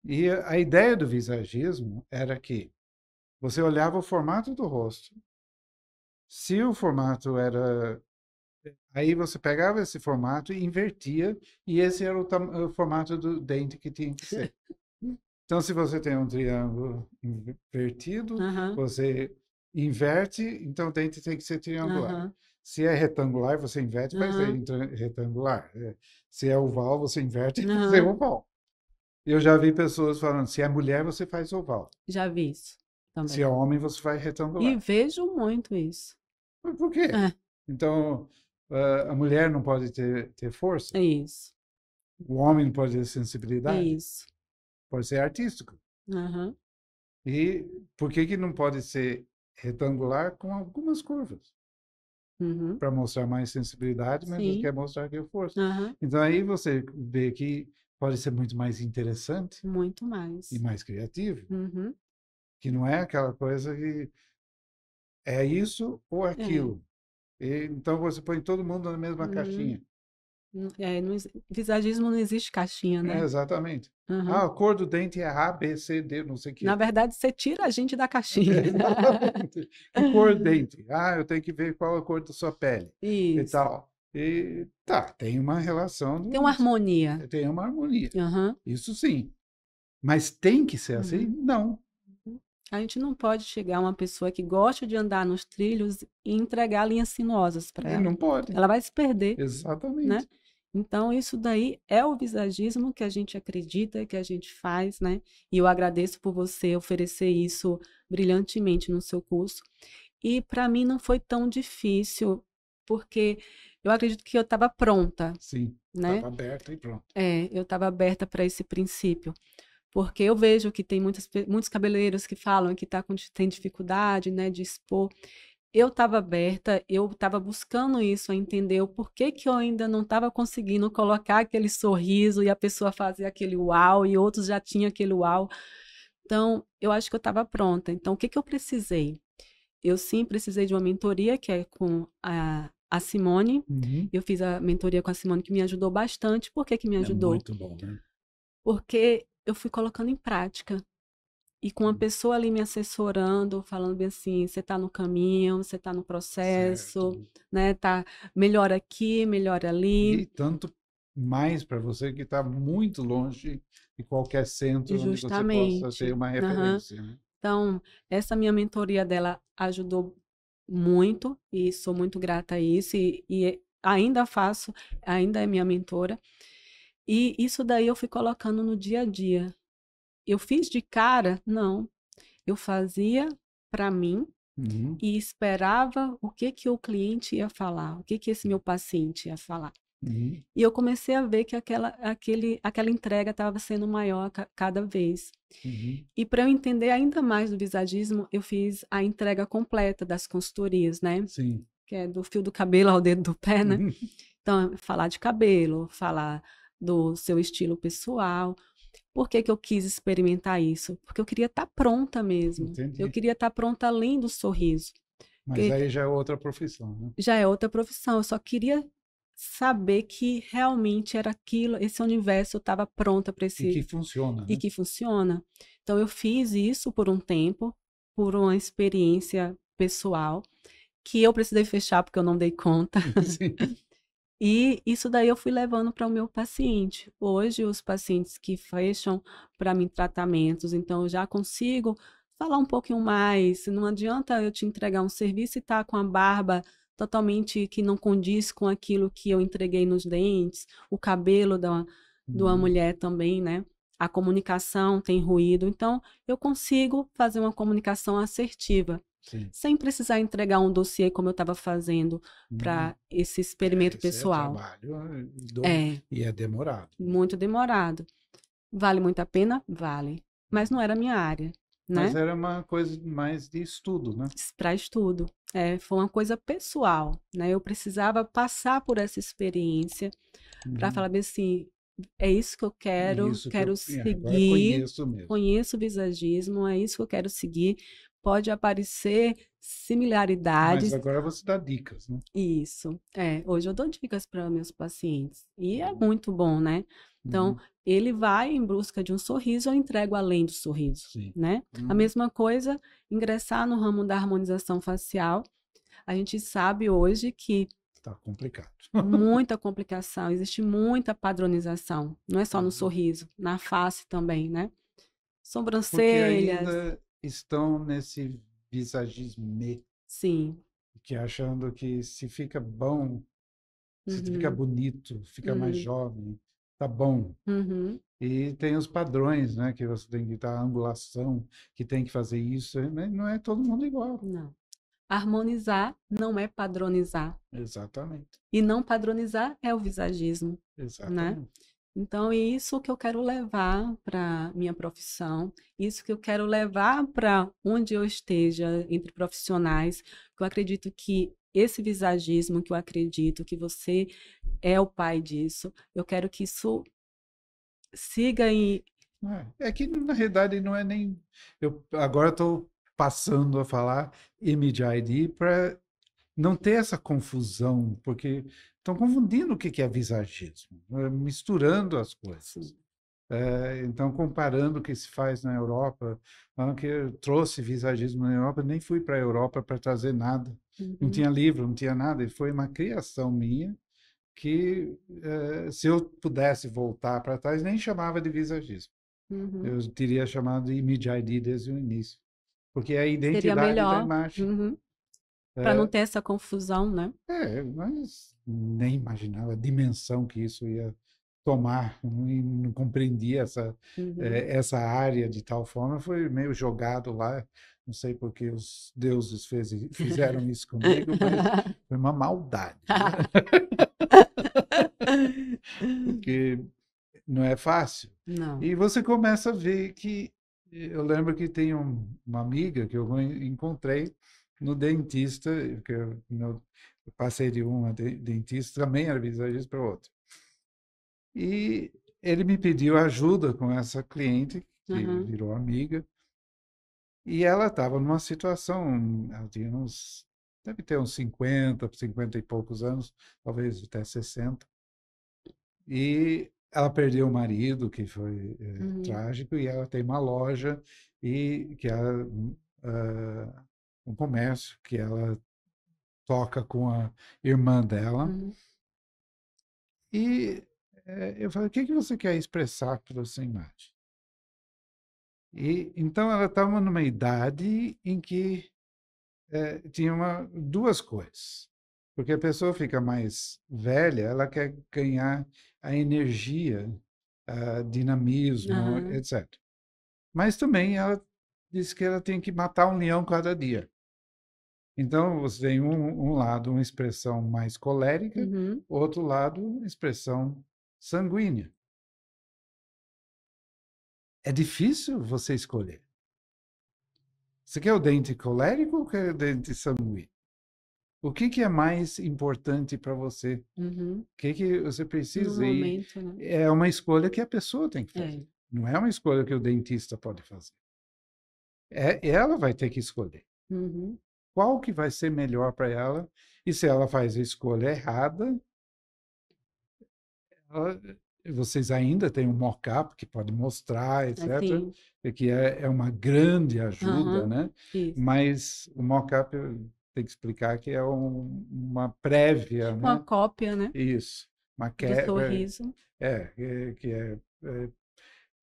E a ideia do visagismo era que você olhava o formato do rosto. Se o formato era. Aí você pegava esse formato e invertia, e esse era o formato do dente que tinha que ser. Então, se você tem um triângulo invertido, Aham, você inverte, então o dente tem que ser triangular. aham, Se é retangular, você inverte, vai ser aham, retangular. Se é oval, você inverte, vai ser aham. oval. Eu já vi pessoas falando, se é mulher, você faz oval. Já vi isso Se também. é homem, você faz E retangular. vejo muito isso. Mas por quê? É, Então, a mulher não pode ter é força? isso. O homem não pode ter É sensibilidade? isso. Pode ser artístico. Aham, E por que que não pode ser retangular com algumas curvas? uhum. Para mostrar mais sensibilidade, mas você Sim. quer mostrar que é força. Aham. Então aí você vê que pode ser muito mais interessante Muito e mais. mais criativo, Uhum. que não é aquela coisa que é isso ou É. aquilo. Então você põe todo mundo na mesma Uhum. caixinha. É, visagismo não existe caixinha, É, né? exatamente. Ah, Uhum. a cor do dente é A, B, C, D, não sei o Na quê. verdade, você tira a gente da caixinha. Exatamente. Que cor dente? Ah, eu tenho que ver qual a cor da sua pele e Isso. tal. E tá, tem uma relação, Tem uma harmonia. tem uma harmonia. Aham. Isso sim. Mas tem que ser assim? Uhum. Não. A gente não pode chegar a uma pessoa que gosta de andar nos trilhos e entregar linhas sinuosas para ela. Não pode. Ela vai se perder, né? Exatamente. Então, isso daí é o visagismo que a gente acredita, que a gente faz, né? E eu agradeço por você oferecer isso brilhantemente no seu curso. E para mim não foi tão difícil, porque eu acredito que eu estava pronta, Sim. né? Estava aberto e pronto. Eu estava aberta para esse princípio. Porque eu vejo que tem muitos cabeleireiros que falam que tem dificuldade, né, de expor. Eu estava aberta, eu estava buscando isso, a entender o porquê que eu ainda não estava conseguindo colocar aquele sorriso e a pessoa fazer aquele uau e outros já tinham aquele uau. Então, eu acho que eu estava pronta. Então, o que que eu precisei? Eu sim precisei de uma mentoria, que é com a Simone. Uhum. Eu fiz a mentoria com a Simone, que me ajudou bastante. Por que que me É ajudou? muito bom, né? Porque eu fui colocando em prática. E com uma pessoa ali me assessorando, falando bem assim, você está no caminho, você está no Certo. processo, né? Tá melhor aqui, melhor E ali, tanto mais para você que está muito longe de qualquer centro onde você possa ter justamente. uma Aham. referência, né? Então, essa minha mentoria dela ajudou muito e sou muito grata a isso e ainda faço, ainda é minha mentora. E isso daí eu fui colocando no dia a dia. Eu fiz de cara? Não. Eu fazia para mim Uhum. e esperava o que que o cliente ia falar, o que que esse meu paciente ia falar. Uhum. E eu comecei a ver que aquela entrega estava sendo maior cada vez. Uhum. E para eu entender ainda mais do visagismo, eu fiz a entrega completa das consultorias, né? Sim. Que é do fio do cabelo ao dedo do pé, né? Uhum. Então, falar de cabelo, falar do seu estilo pessoal. Por que que eu quis experimentar isso? Porque eu queria estar pronta mesmo. Eu Entendi. queria estar pronta além do sorriso. Mas Porque aí já é outra profissão, né? já é outra profissão. Eu só queria saber que realmente era aquilo, esse universo eu estava pronta para E que esse funciona, e né? que funciona. Então eu fiz isso por um tempo, por uma experiência pessoal, que eu precisei fechar porque eu não dei conta. Sim. E isso daí eu fui levando para o meu paciente. Hoje, os pacientes que fecham para mim tratamentos, então eu já consigo falar um pouquinho mais. Não adianta eu te entregar um serviço e estar com a barba totalmente que não condiz com aquilo que eu entreguei nos dentes, o cabelo de uma Uhum. mulher também, né? a comunicação tem ruído. Então, eu consigo fazer uma comunicação assertiva, Sim. sem precisar entregar um dossiê como eu estava fazendo para esse experimento Esse é pessoal. trabalho É, e é demorado. muito demorado. Vale muito a pena? Vale. Mas não era a minha área, Mas né? era uma coisa mais de estudo, né? Para estudo. Foi uma coisa pessoal, né? Eu precisava passar por essa experiência para falar bem assim, é isso que eu quero, Isso que quero agora seguir, conheço mesmo. conheço o visagismo, é isso que eu quero seguir. Pode aparecer Mas similaridades. agora você dá dicas, né? Isso. Hoje eu dou dicas para meus pacientes. E é muito bom, né? Então, ele vai em busca de um sorriso, eu entrego além do sorriso, Sim. né? A mesma coisa, ingressar no ramo da harmonização facial. A gente sabe hoje que Tá complicado. muita complicação, existe muita padronização. Não é só no sorriso, na face também, né? Porque Sobrancelhas, ainda estão nesse visagismo, sim. que achando que se fica bom, se fica Uhum, bonito, fica mais uhum, jovem, tá bom. uhum. E tem os padrões, né? Que você tem que dar a angulação, que tem que fazer isso. Né? Não é todo mundo igual. Não. Harmonizar não é padronizar. Exatamente. E não padronizar é o visagismo, né? Exatamente. Então, é isso que eu quero levar para minha profissão, isso que eu quero levar para onde eu esteja entre profissionais, que eu acredito que esse visagismo, que eu acredito que você é o pai disso, eu quero que isso siga em... É que, na realidade, não é nem. Eu agora estou passando a falar Image ID para não ter essa confusão, porque estão confundindo o que que é visagismo, misturando as coisas. Sim. Então, comparando o que se faz na Europa, que eu trouxe visagismo na Europa, nem fui para a Europa para trazer nada. Não Uhum, tinha livro, não tinha nada, e foi uma criação minha que, se eu pudesse voltar para trás, nem chamava de visagismo. uhum. Eu teria chamado de Image ID desde o início, porque é a Seria identidade da melhor, imagem. para não ter essa confusão, né? Mas nem imaginava a dimensão que isso ia tomar, não compreendia Uhum. essa área de tal forma, foi meio jogado lá, não sei porque os deuses fizeram isso comigo, mas foi uma maldade, porque não é fácil. Não. E você começa a ver que, eu lembro que tem uma amiga que eu encontrei no dentista, que eu passei de uma dentista, também era visagista, para outra. E ele me pediu ajuda com essa cliente, que Uhum. virou amiga, e ela estava numa situação, ela tinha deve ter uns 50 e poucos anos, talvez até 60. E ela perdeu o marido, que foi Uhum. trágico, e ela tem uma loja e que ela, um comércio que ela toca com a irmã dela. Uhum. E eu falei, o que que você quer expressar pela sua imagem? E então ela estava numa idade em que tinha duas coisas. Porque a pessoa fica mais velha, ela quer ganhar a energia, dinamismo, Aham. etc. Mas também ela disse que ela tem que matar um leão cada dia. Então, você tem um lado, uma expressão mais colérica, Uhum. outro lado, uma expressão sanguínea. É difícil você escolher. Você quer o dente colérico ou quer o dente sanguíneo? O que que é mais importante para você? O Uhum. que você No precisa? E momento, né? é uma escolha que a pessoa tem que É. fazer. Não é uma escolha que o dentista pode fazer. Ela vai ter que escolher Uhum. qual que vai ser melhor para ela. E se ela faz a escolha errada, ela- vocês ainda têm um mock-up que pode mostrar, etc., Assim. e que é uma grande ajuda, Aham. né? Isso. Mas o mock-up tem que explicar que é uma prévia, Tipo uma né? cópia, né? Isso, uma Do quebra, sorriso. que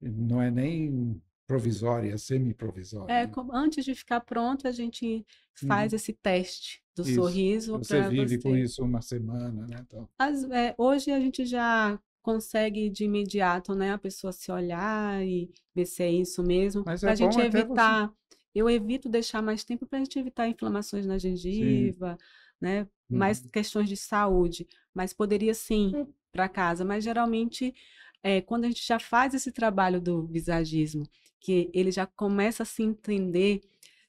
não é nem provisória, é semi-provisória, né? Antes de ficar pronto, a gente faz Uhum. esse teste do Isso. sorriso Você para vive com você. isso uma semana, né? Então, Hoje a gente já consegue de imediato, né, a pessoa se olhar e ver se é isso mesmo, Mas para é a bom gente até você. evitar. Eu evito deixar mais tempo para a gente evitar inflamações na Sim. gengiva, né? Mais Uhum. questões de saúde, mas poderia sim para casa. Mas geralmente, quando a gente já faz esse trabalho do visagismo, que ele já começa a se entender,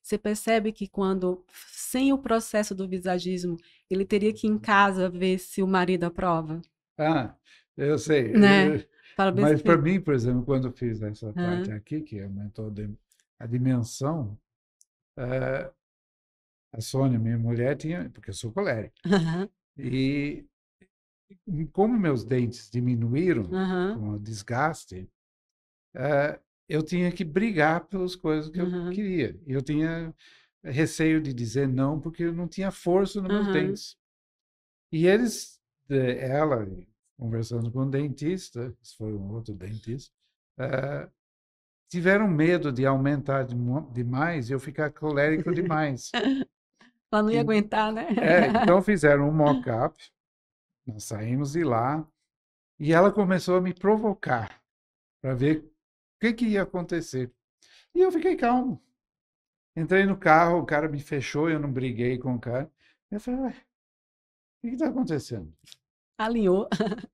você percebe que quando, sem o processo do visagismo, ele teria que ir em casa ver se o marido aprova, Ah, eu sei. né? Fala bem Mas para assim, mim, por exemplo, quando eu fiz essa parte "Hã? aqui, que aumentou a dimensão, a Sônia, minha mulher, tinha, porque eu sou colérico, Aham, e como meus dentes diminuíram aham, com o desgaste, eh, eu tinha que brigar pelas coisas que eu aham, queria. Eu tinha receio de dizer não, porque eu não tinha força nos meus aham, dentes. E eles, ela, conversando com o dentista, se foi um outro dentista, eh, tiveram medo de aumentar demais e eu ficar colérico demais. ela não ia E, aguentar, né? então fizeram um mock-up, nós saímos de lá e ela começou a me provocar para ver o que ia acontecer. E eu fiquei calmo. Entrei no carro, o cara me fechou, eu não briguei com o cara. Eu falei, ué, o que está acontecendo? Alinhou.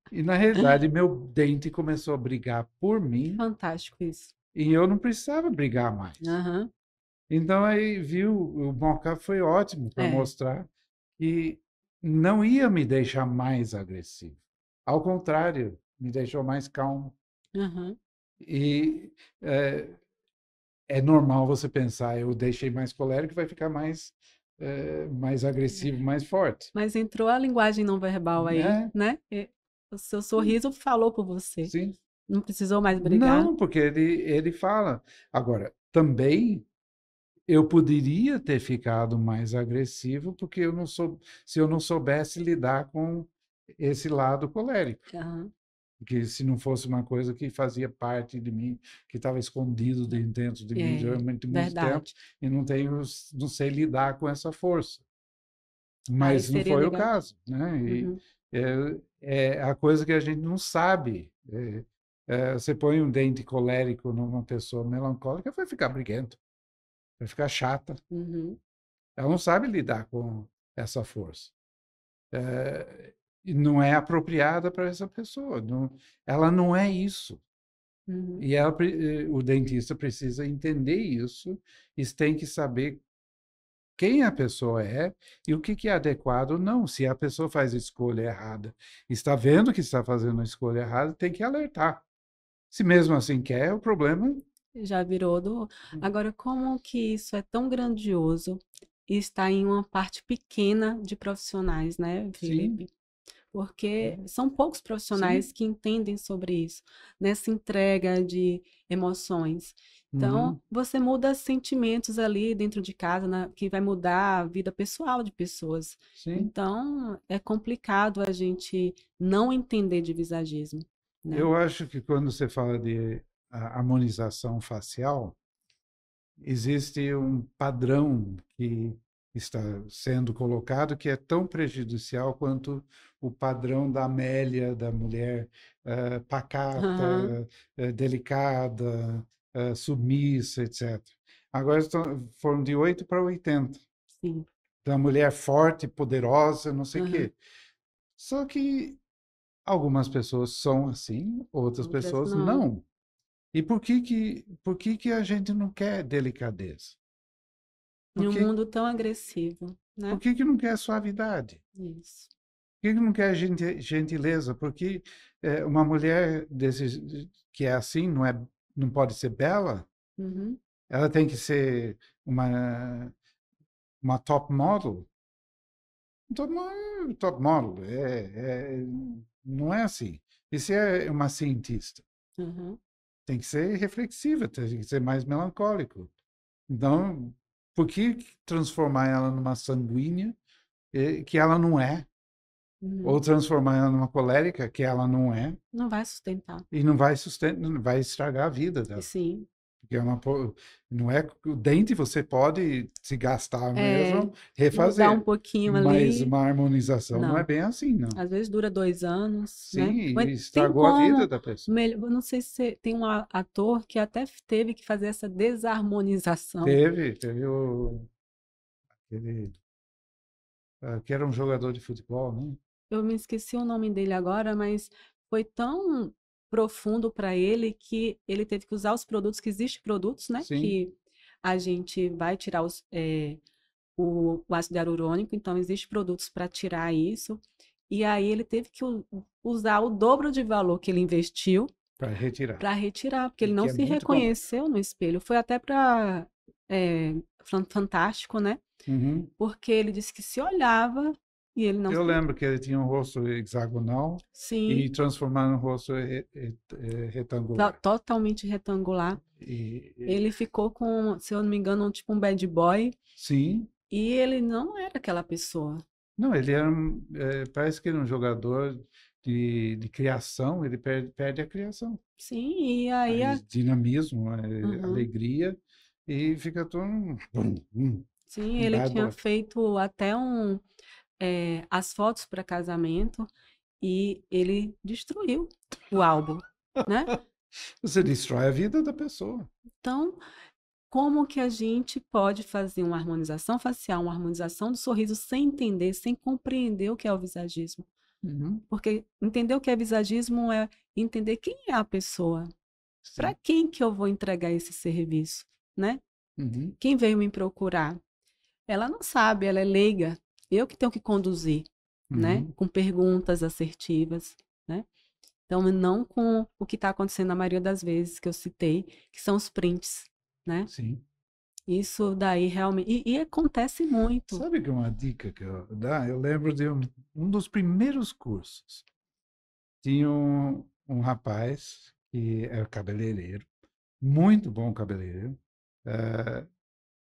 E na realidade, meu dente começou a brigar por Que mim fantástico isso. e eu não precisava brigar mais. Aham, Então aí viu, o mock-up foi ótimo para é. mostrar que não ia me deixar mais agressivo. Ao contrário, me deixou mais calmo. Aham. E é, é normal você pensar, eu deixei mais colérico, vai ficar mais, mais agressivo, mais forte. Mas entrou a linguagem não verbal aí, É, né? O seu sorriso falou por você. sim. Não precisou mais brigar. Não, porque ele fala. Agora, também eu poderia ter ficado mais agressivo, porque eu não sou, se eu não soubesse lidar com esse lado colérico. Aham. Porque se não fosse uma coisa que fazia parte de mim, que estava escondido dentro de mim É, durante muito tempo, verdade. e não tenho, não sei lidar com essa força. Aí Mas não seria foi o negativo. caso, né? E Uhum. é a coisa que a gente não sabe. Você põe um dente colérico numa pessoa melancólica, vai ficar briguento, vai ficar chata. Uhum. Ela não sabe lidar com essa força. E não é apropriada para essa pessoa. Ela não é isso. Uhum. E o dentista precisa entender isso, e tem que saber quem a pessoa é e o que é adequado ou não. Se a pessoa faz a escolha errada, está vendo que está fazendo a escolha errada, tem que alertar. Se mesmo assim quer, o problema. Já virou do. Agora, como que isso é tão grandioso e está em uma parte pequena de profissionais, né, Sim, Felipe? Porque são poucos sim. profissionais que entendem sobre isso, nessa entrega de emoções. Então, Uhum, você muda sentimentos ali dentro de casa, que vai mudar a vida pessoal de pessoas. sim. Então, é complicado a gente não entender de visagismo, né? Eu acho que quando você fala de harmonização facial, existe um padrão que está sendo colocado que é tão prejudicial quanto o padrão da Amélia, da mulher Aham, pacata, delicada, submissa, etc. Agora foram de 8 para 80. sim. Da mulher forte, poderosa, não sei o Aham. quê. Só que algumas pessoas são assim, outras Outras pessoas não. não. E por que que a gente não quer delicadeza? Por Em um que, mundo tão agressivo, por né? que não quer suavidade? Isso. Por que não quer gentileza? Porque uma mulher que é assim não pode ser bela? Uhum. Ela tem que ser uma top model? Top model não é assim. E se é uma cientista? Uhum. Tem que ser reflexiva, tem que ser mais melancólico. Então, por que transformar ela numa sanguínea que ela não é? Ou Uhum. transformar ela numa colérica que ela não é Não vai sustentar. e não vai sustentar, vai estragar a vida dela. Sim. Porque não é o dente você pode se gastar É, mesmo, mudar um refazer. pouquinho Mas ali, uma harmonização não é não. bem assim, não. Às vezes dura 2 anos, Sim, né? Mas e tem estragou a vida como, da pessoa. eu não sei se tem um ator que até teve que fazer essa desarmonização. Teve aquele, que era um jogador de futebol, né? Eu me esqueci o nome dele agora, mas foi tão profundo para ele que ele teve que usar os produtos, que existem produtos, né? Sim, Que a gente vai tirar o ácido hialurônico, então existem produtos para tirar isso. E aí ele teve que usar o dobro de valor que ele investiu para retirar. para retirar, porque E ele que não é se muito comum. reconheceu no espelho. Foi até para Fantástico, né? Uhum. Porque ele disse que se olhava e ele não Eu se. lembro que ele tinha um rosto hexagonal e Sim, transformar no rosto retangular. totalmente retangular. E, Ele ficou com, se eu não me engano, tipo um bad boy. sim, E ele não era aquela pessoa. não, ele era, parece que ele é um jogador de criação, ele perde a criação. Sim, e aí. Aí, dinamismo, Uhum. alegria, e fica todo Sim, um ele bad tinha boy. feito até as fotos para casamento e ele destruiu o álbum, né? Você destrói a vida da pessoa. Então, como que a gente pode fazer uma harmonização facial, uma harmonização do sorriso sem entender, sem compreender o que é o visagismo? Uhum, Porque entender o que é visagismo é entender quem é a pessoa, para sim. quem que eu vou entregar esse serviço, né? Uhum, Quem veio me procurar? Ela não sabe, ela é leiga. Eu que tenho que conduzir, né? uhum, Com perguntas assertivas, né? Então, não com o que está acontecendo na maioria das vezes que eu citei, que são os prints, né? sim. Isso daí realmente. E acontece muito. Sabe que uma dica que eu dá? Eu lembro de um dos primeiros cursos. Tinha um rapaz que era cabeleireiro, muito bom cabeleireiro, eh,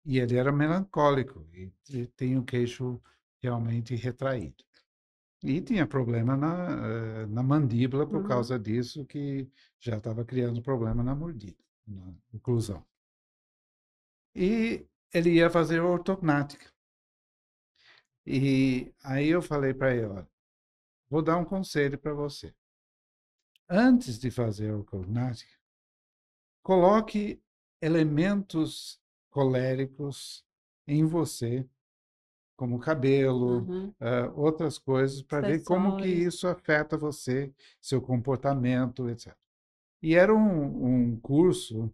e ele era melancólico e tem o queixo realmente retraído. E tinha problema na mandíbula por Uhum, causa disso, que já estava criando problema na mordida, na oclusão. E ele ia fazer ortognática. E aí eu falei para ele, olha, vou dar um conselho para você. Antes de fazer a ortognática, coloque elementos coléricos em você, como cabelo, uhum. outras coisas, para ver como que Acessórios. isso afeta você, seu comportamento, etc. E era um curso,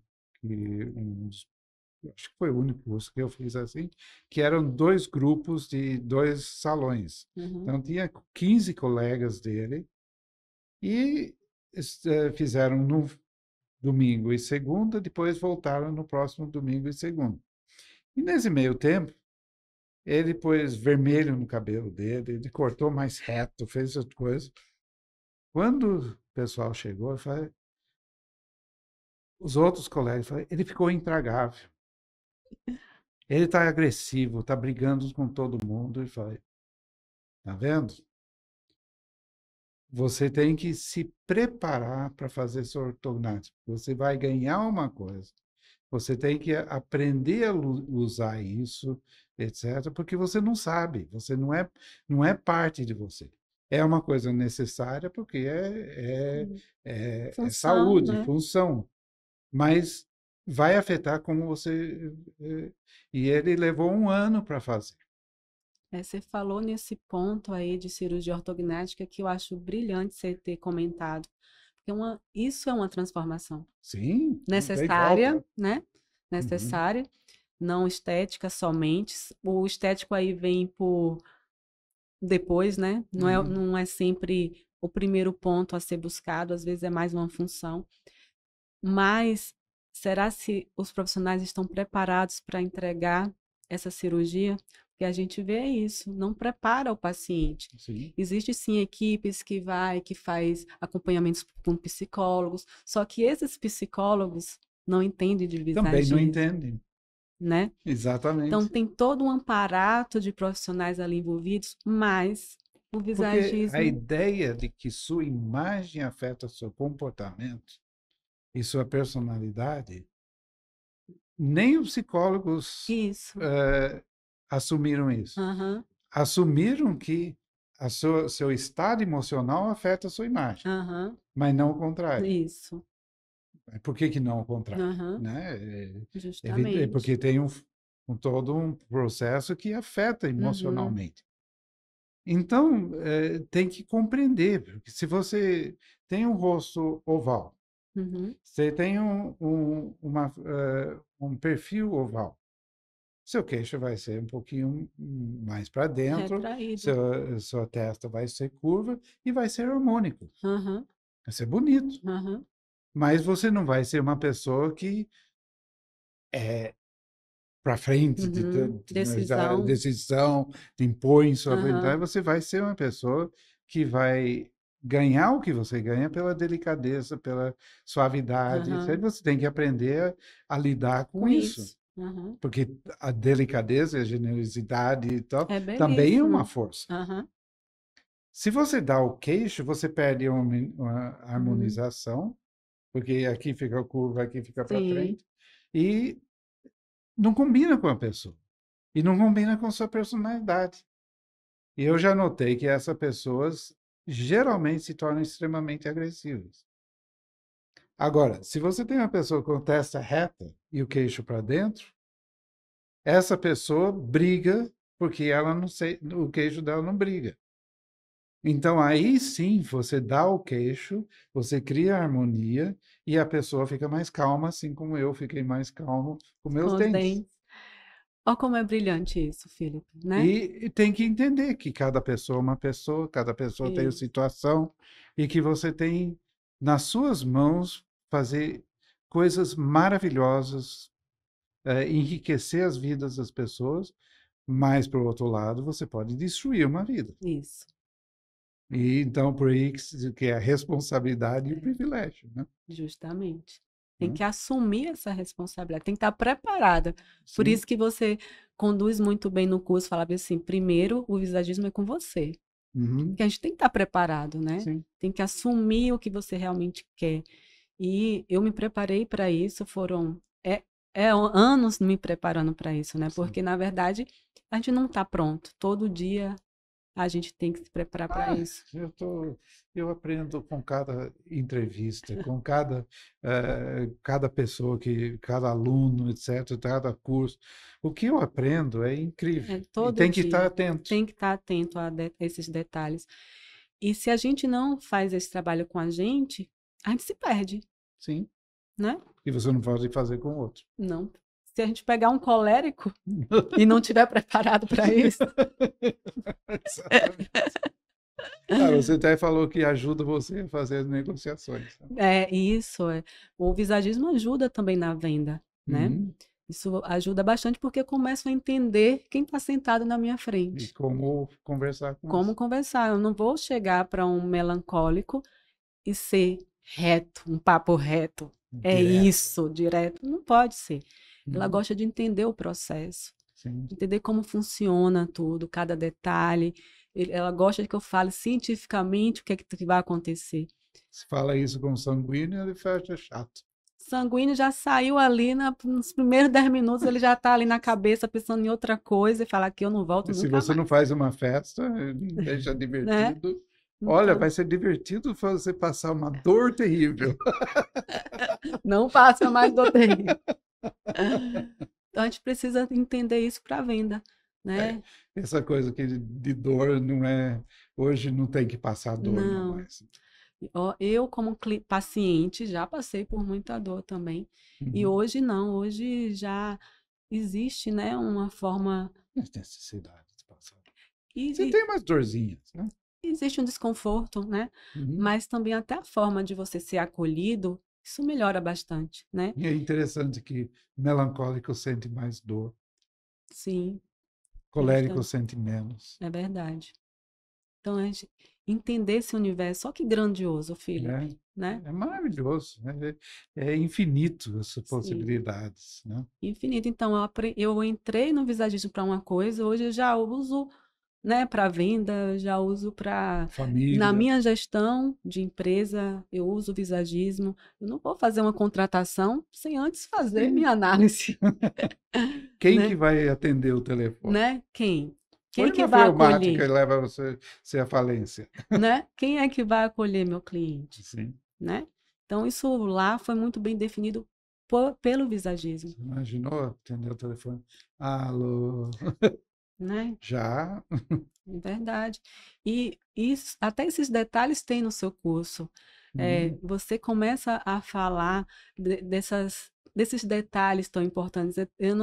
acho que foi o único curso que eu fiz assim, que eram dois grupos de dois salões. Uhum. Então, tinha 15 colegas dele e fizeram no domingo e segunda, depois voltaram no próximo domingo e segunda. E nesse meio tempo, ele pôs vermelho no cabelo dele, ele cortou mais reto, fez outra coisa. Quando o pessoal chegou, eu falei, os outros colegas falaram, ele ficou intragável. Ele está agressivo, está brigando com todo mundo. E falei, tá vendo? Você tem que se preparar para fazer sua ortognática. Você vai ganhar uma coisa. Você tem que aprender a usar isso, etc., porque você não sabe, você não é parte de você. É uma coisa necessária porque é Função, saúde, né? função, mas vai afetar como você. E ele levou um ano para fazer. Você falou nesse ponto aí de cirurgia ortognática que eu acho brilhante você ter comentado. Porque isso é uma transformação Sim, não tem necessária, volta. né? Uhum, Necessária, não estética somente. O estético aí vem por depois, né? uhum. Não é sempre o primeiro ponto a ser buscado, às vezes é mais uma função. Mas será se os profissionais estão preparados para entregar essa cirurgia? Porque a gente vê isso, não prepara o paciente. Sim, Existe sim equipes que faz acompanhamentos com psicólogos, só que esses psicólogos não entendem de também não visagismo, entendem. né? Então Exatamente. tem todo um aparato de profissionais ali envolvidos, mas o Porque a visagismo, ideia de que sua imagem afeta seu comportamento e sua personalidade nem os psicólogos Isso. assumiram isso. Aham, Assumiram que seu estado emocional afeta a sua imagem, aham. mas não o contrário. Isso. Por que que não o contrário? Aham. Né? É Justamente. porque tem todo um processo que afeta Uhum. emocionalmente. Então, tem que compreender, porque se você tem um rosto oval, Uhum. você tem um perfil oval, seu queixo vai ser um pouquinho mais para dentro, Retraído. sua testa vai ser curva e vai ser harmônico, Aham, vai ser bonito. aham. Mas você não vai ser uma pessoa que é para frente, Uhum. de Decisão. decisão, de impor em sua vontade, Aham, você vai ser uma pessoa que vai ganhar o que você ganha pela delicadeza, pela suavidade. Isso aí aham. você tem que aprender a lidar com Com isso, isso. Aham. porque a delicadeza, a generosidade e tal, É também é uma belíssimo. força. Aham. Se você dá o queixo, você perde uma Uhum. harmonização, porque aqui fica curva, aqui fica para Sim. frente, e não combina com a pessoa. E não combina com sua personalidade. E eu já notei que essas pessoas geralmente se tornam extremamente agressivas. Agora, se você tem uma pessoa com testa reta e o queixo para dentro, essa pessoa briga porque ela não sei, o queixo dela não briga. Então aí sim você dá o queixo, você cria harmonia e a pessoa fica mais calma, assim como eu fiquei mais calmo com meus Com os dentes. dentes. Olha como é brilhante isso, Felipe, né? E tem que entender que cada pessoa é uma pessoa, cada pessoa tem uma Isso. situação, e que você tem nas suas mãos fazer coisas maravilhosas, enriquecer as vidas das pessoas, mas, por outro lado, você pode destruir uma vida. Isso. E então, por aí que é a responsabilidade e o É, privilégio, né? justamente. Tem Né? que assumir essa responsabilidade, tem que estar preparada. Por Sim, isso que você conduz muito bem no curso, falava assim, primeiro o visagismo é com você. uhum, Porque a gente tem que estar preparado, né? sim, Tem que assumir o que você realmente quer. E eu me preparei para isso, anos me preparando para isso, né? sim. Porque, na verdade, a gente não está pronto. Todo dia a gente tem que se preparar para Ah, isso. eu aprendo com cada entrevista, com cada pessoa cada aluno, etc., cada curso. O que eu aprendo é incrível É, e todo tem que estar dia atento. tem que estar atento a esses detalhes. E se a gente não faz esse trabalho com a gente se perde, Sim, né? e você não pode fazer com o outro. Não. Se a gente pegar um colérico e não tiver preparado para isso, Exatamente. Ah, você até falou que ajuda você a fazer as negociações, né? é isso. O visagismo ajuda também na venda, né? Uhum. Isso ajuda bastante porque eu começo a entender quem está sentado na minha E frente. como conversar com Como isso. conversar. Eu não vou chegar para um melancólico e ser reto, um papo reto. É Direto. isso, direto. Não pode ser. Ela Uhum. gosta de entender o processo, Sim. entender como funciona tudo, cada detalhe. Ela gosta de que eu fale cientificamente o que é que vai acontecer. Se fala isso com sanguíneo, ele fecha chato. Sanguíneo já saiu ali nos primeiros 10 minutos, ele já está ali na cabeça pensando em outra coisa e fala que eu não volto E se nunca você não mais, faz uma festa, deixa né? divertido. Olha, Então, vai ser divertido você passar uma dor terrível. não passa mais do terrível. Então, a gente precisa entender isso para a venda, É, né? essa coisa que de dor não é. Hoje não tem que passar dor, não Não. mais. Ó, eu, como paciente, já passei por muita dor também. E Uhum. hoje não, hoje já existe, né, uma forma. Não tem necessidade de passar dor. Você E tem umas dorzinhas, né? existe um desconforto, né? Uhum. Mas também até a forma de você ser acolhido, isso melhora bastante, né? E é interessante que melancólico sente mais dor, Sim, colérico justamente. sente menos. É verdade. Então, a gente entender esse universo, só que grandioso, É, Felipe, né? é maravilhoso, né? É infinito essas Sim, possibilidades, né? infinito. Então, eu entrei no visagismo para uma coisa, hoje eu já uso né, para venda, eu já uso para... Na Família. minha gestão de empresa, eu uso o visagismo. Eu não vou fazer uma contratação sem antes fazer Sim. minha análise, Quem que né? vai atender o telefone? Né? Quem? Quem Põe que uma vai filmática e acolher, leva você à falência. né? Quem é que vai acolher meu cliente, Sim. né? Então, isso lá foi muito bem definido pelo visagismo, Você imaginou atender o telefone? Alô? né? Já? É verdade. E isso, até esses detalhes tem no seu curso. Uhum. Você começa a falar desses detalhes tão importantes. Eu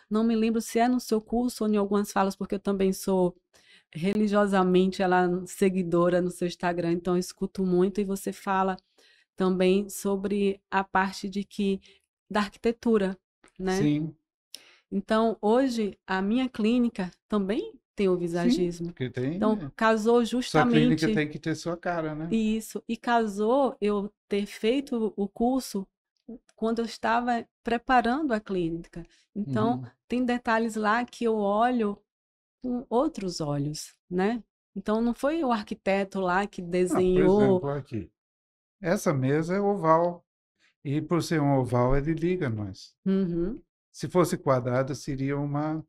não me lembro se é no seu curso ou em algumas falas, porque eu também sou religiosamente ela seguidora no seu Instagram, então eu escuto muito e você fala também sobre a parte de que da arquitetura, né? Sim, Então, hoje, a minha clínica também tem o sim, visagismo. porque tem. Então, casou Sua clínica justamente tem que ter sua cara, né? isso. E casou eu ter feito o curso quando eu estava preparando a clínica. Então, Uhum. tem detalhes lá que eu olho com outros olhos, né? Então, não foi o arquiteto lá que Ah, por desenhou. exemplo, aqui. Essa mesa é oval. E por ser um oval, ele liga nós. Uhum, Se fosse quadrada, seria uma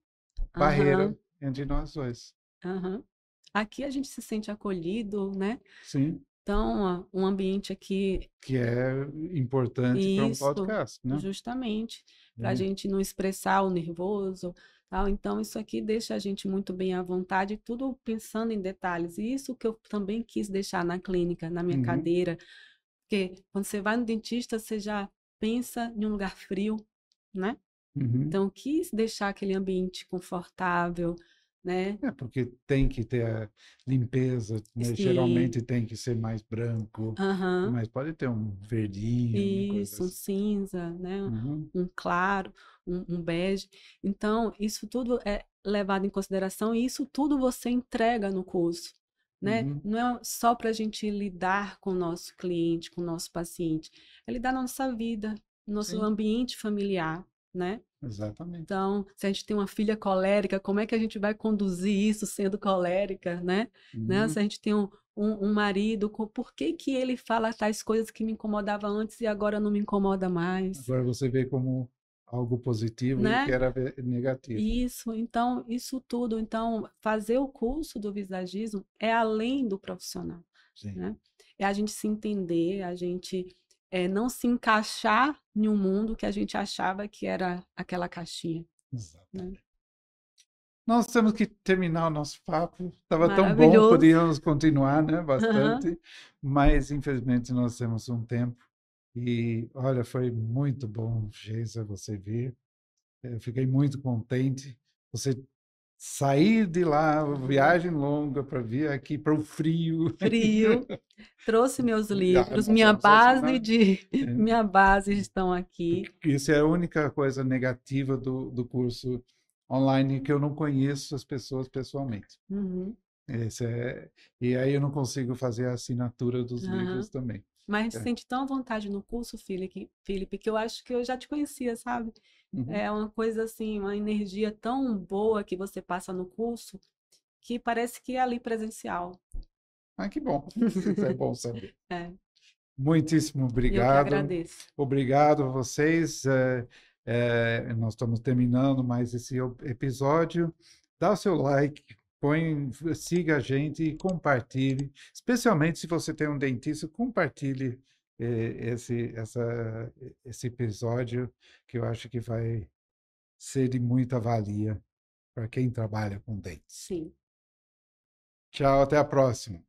barreira aham, entre nós dois. aham. Aqui a gente se sente acolhido, né? Sim, Então, ó, um ambiente aqui. que é importante para um Isso, podcast, né? justamente, para a É. gente não expressar o nervoso, tal. Então, isso aqui deixa a gente muito bem à vontade, tudo pensando em detalhes. E isso que eu também quis deixar na clínica, na minha Uhum, cadeira, porque quando você vai no dentista, você já pensa em um lugar frio, né? uhum. Então, eu quis deixar aquele ambiente confortável, né? É porque tem que ter a limpeza, né? Sim, Geralmente tem que ser mais branco, aham. mas pode ter um verdinho, uma coisa Isso, um assim. cinza, né? Uhum, Um claro, um bege. Então, isso tudo é levado em consideração e isso tudo você entrega no curso, né? uhum. Não é só para a gente lidar com o nosso cliente, com o nosso paciente, é lidar na nossa vida, no nosso Sim, ambiente familiar, né? exatamente. Então, se a gente tem uma filha colérica, como é que a gente vai conduzir isso sendo colérica, né? Se Uhum. a gente tem um marido, por que que ele fala tais coisas que me incomodava antes e agora não me incomoda mais, Agora você vê como algo positivo e o que né? era negativo. Isso, então, isso tudo. Então, fazer o curso do visagismo é além do profissional, Sim, né? É a gente se entender, a gente não se encaixar em um mundo que a gente achava que era aquela caixinha, né? exatamente. Nós temos que terminar o nosso papo. Estava tão bom, Maravilhoso. podíamos continuar, né, bastante, mas infelizmente nós temos um tempo. E olha, foi muito bom, Geisa, você vir. Eu fiquei muito contente. Você sair de lá, viagem longa para vir aqui para o frio. Frio. Trouxe meus Ah, livros, nós vamos assinar. É, minha base estão aqui. porque isso é a única coisa negativa do curso online que eu não conheço as pessoas pessoalmente. Uhum, Esse é, e aí eu não consigo fazer a assinatura dos livros aham. também. Mas a gente se É. sente tão à vontade no curso, Felipe, que eu acho que eu já te conhecia, sabe? Uhum. É uma coisa assim, uma energia tão boa que você passa no curso, que parece que é ali presencial. Ah, que bom. Isso é bom saber. É, Muitíssimo eu que obrigado. agradeço. Obrigado a vocês. Nós estamos terminando mais esse episódio. Dá o seu like, siga a gente e compartilhe. Especialmente se você tem um dentista, compartilhe esse episódio, que eu acho que vai ser de muita valia para quem trabalha com dentes. Sim. Tchau, até a próxima.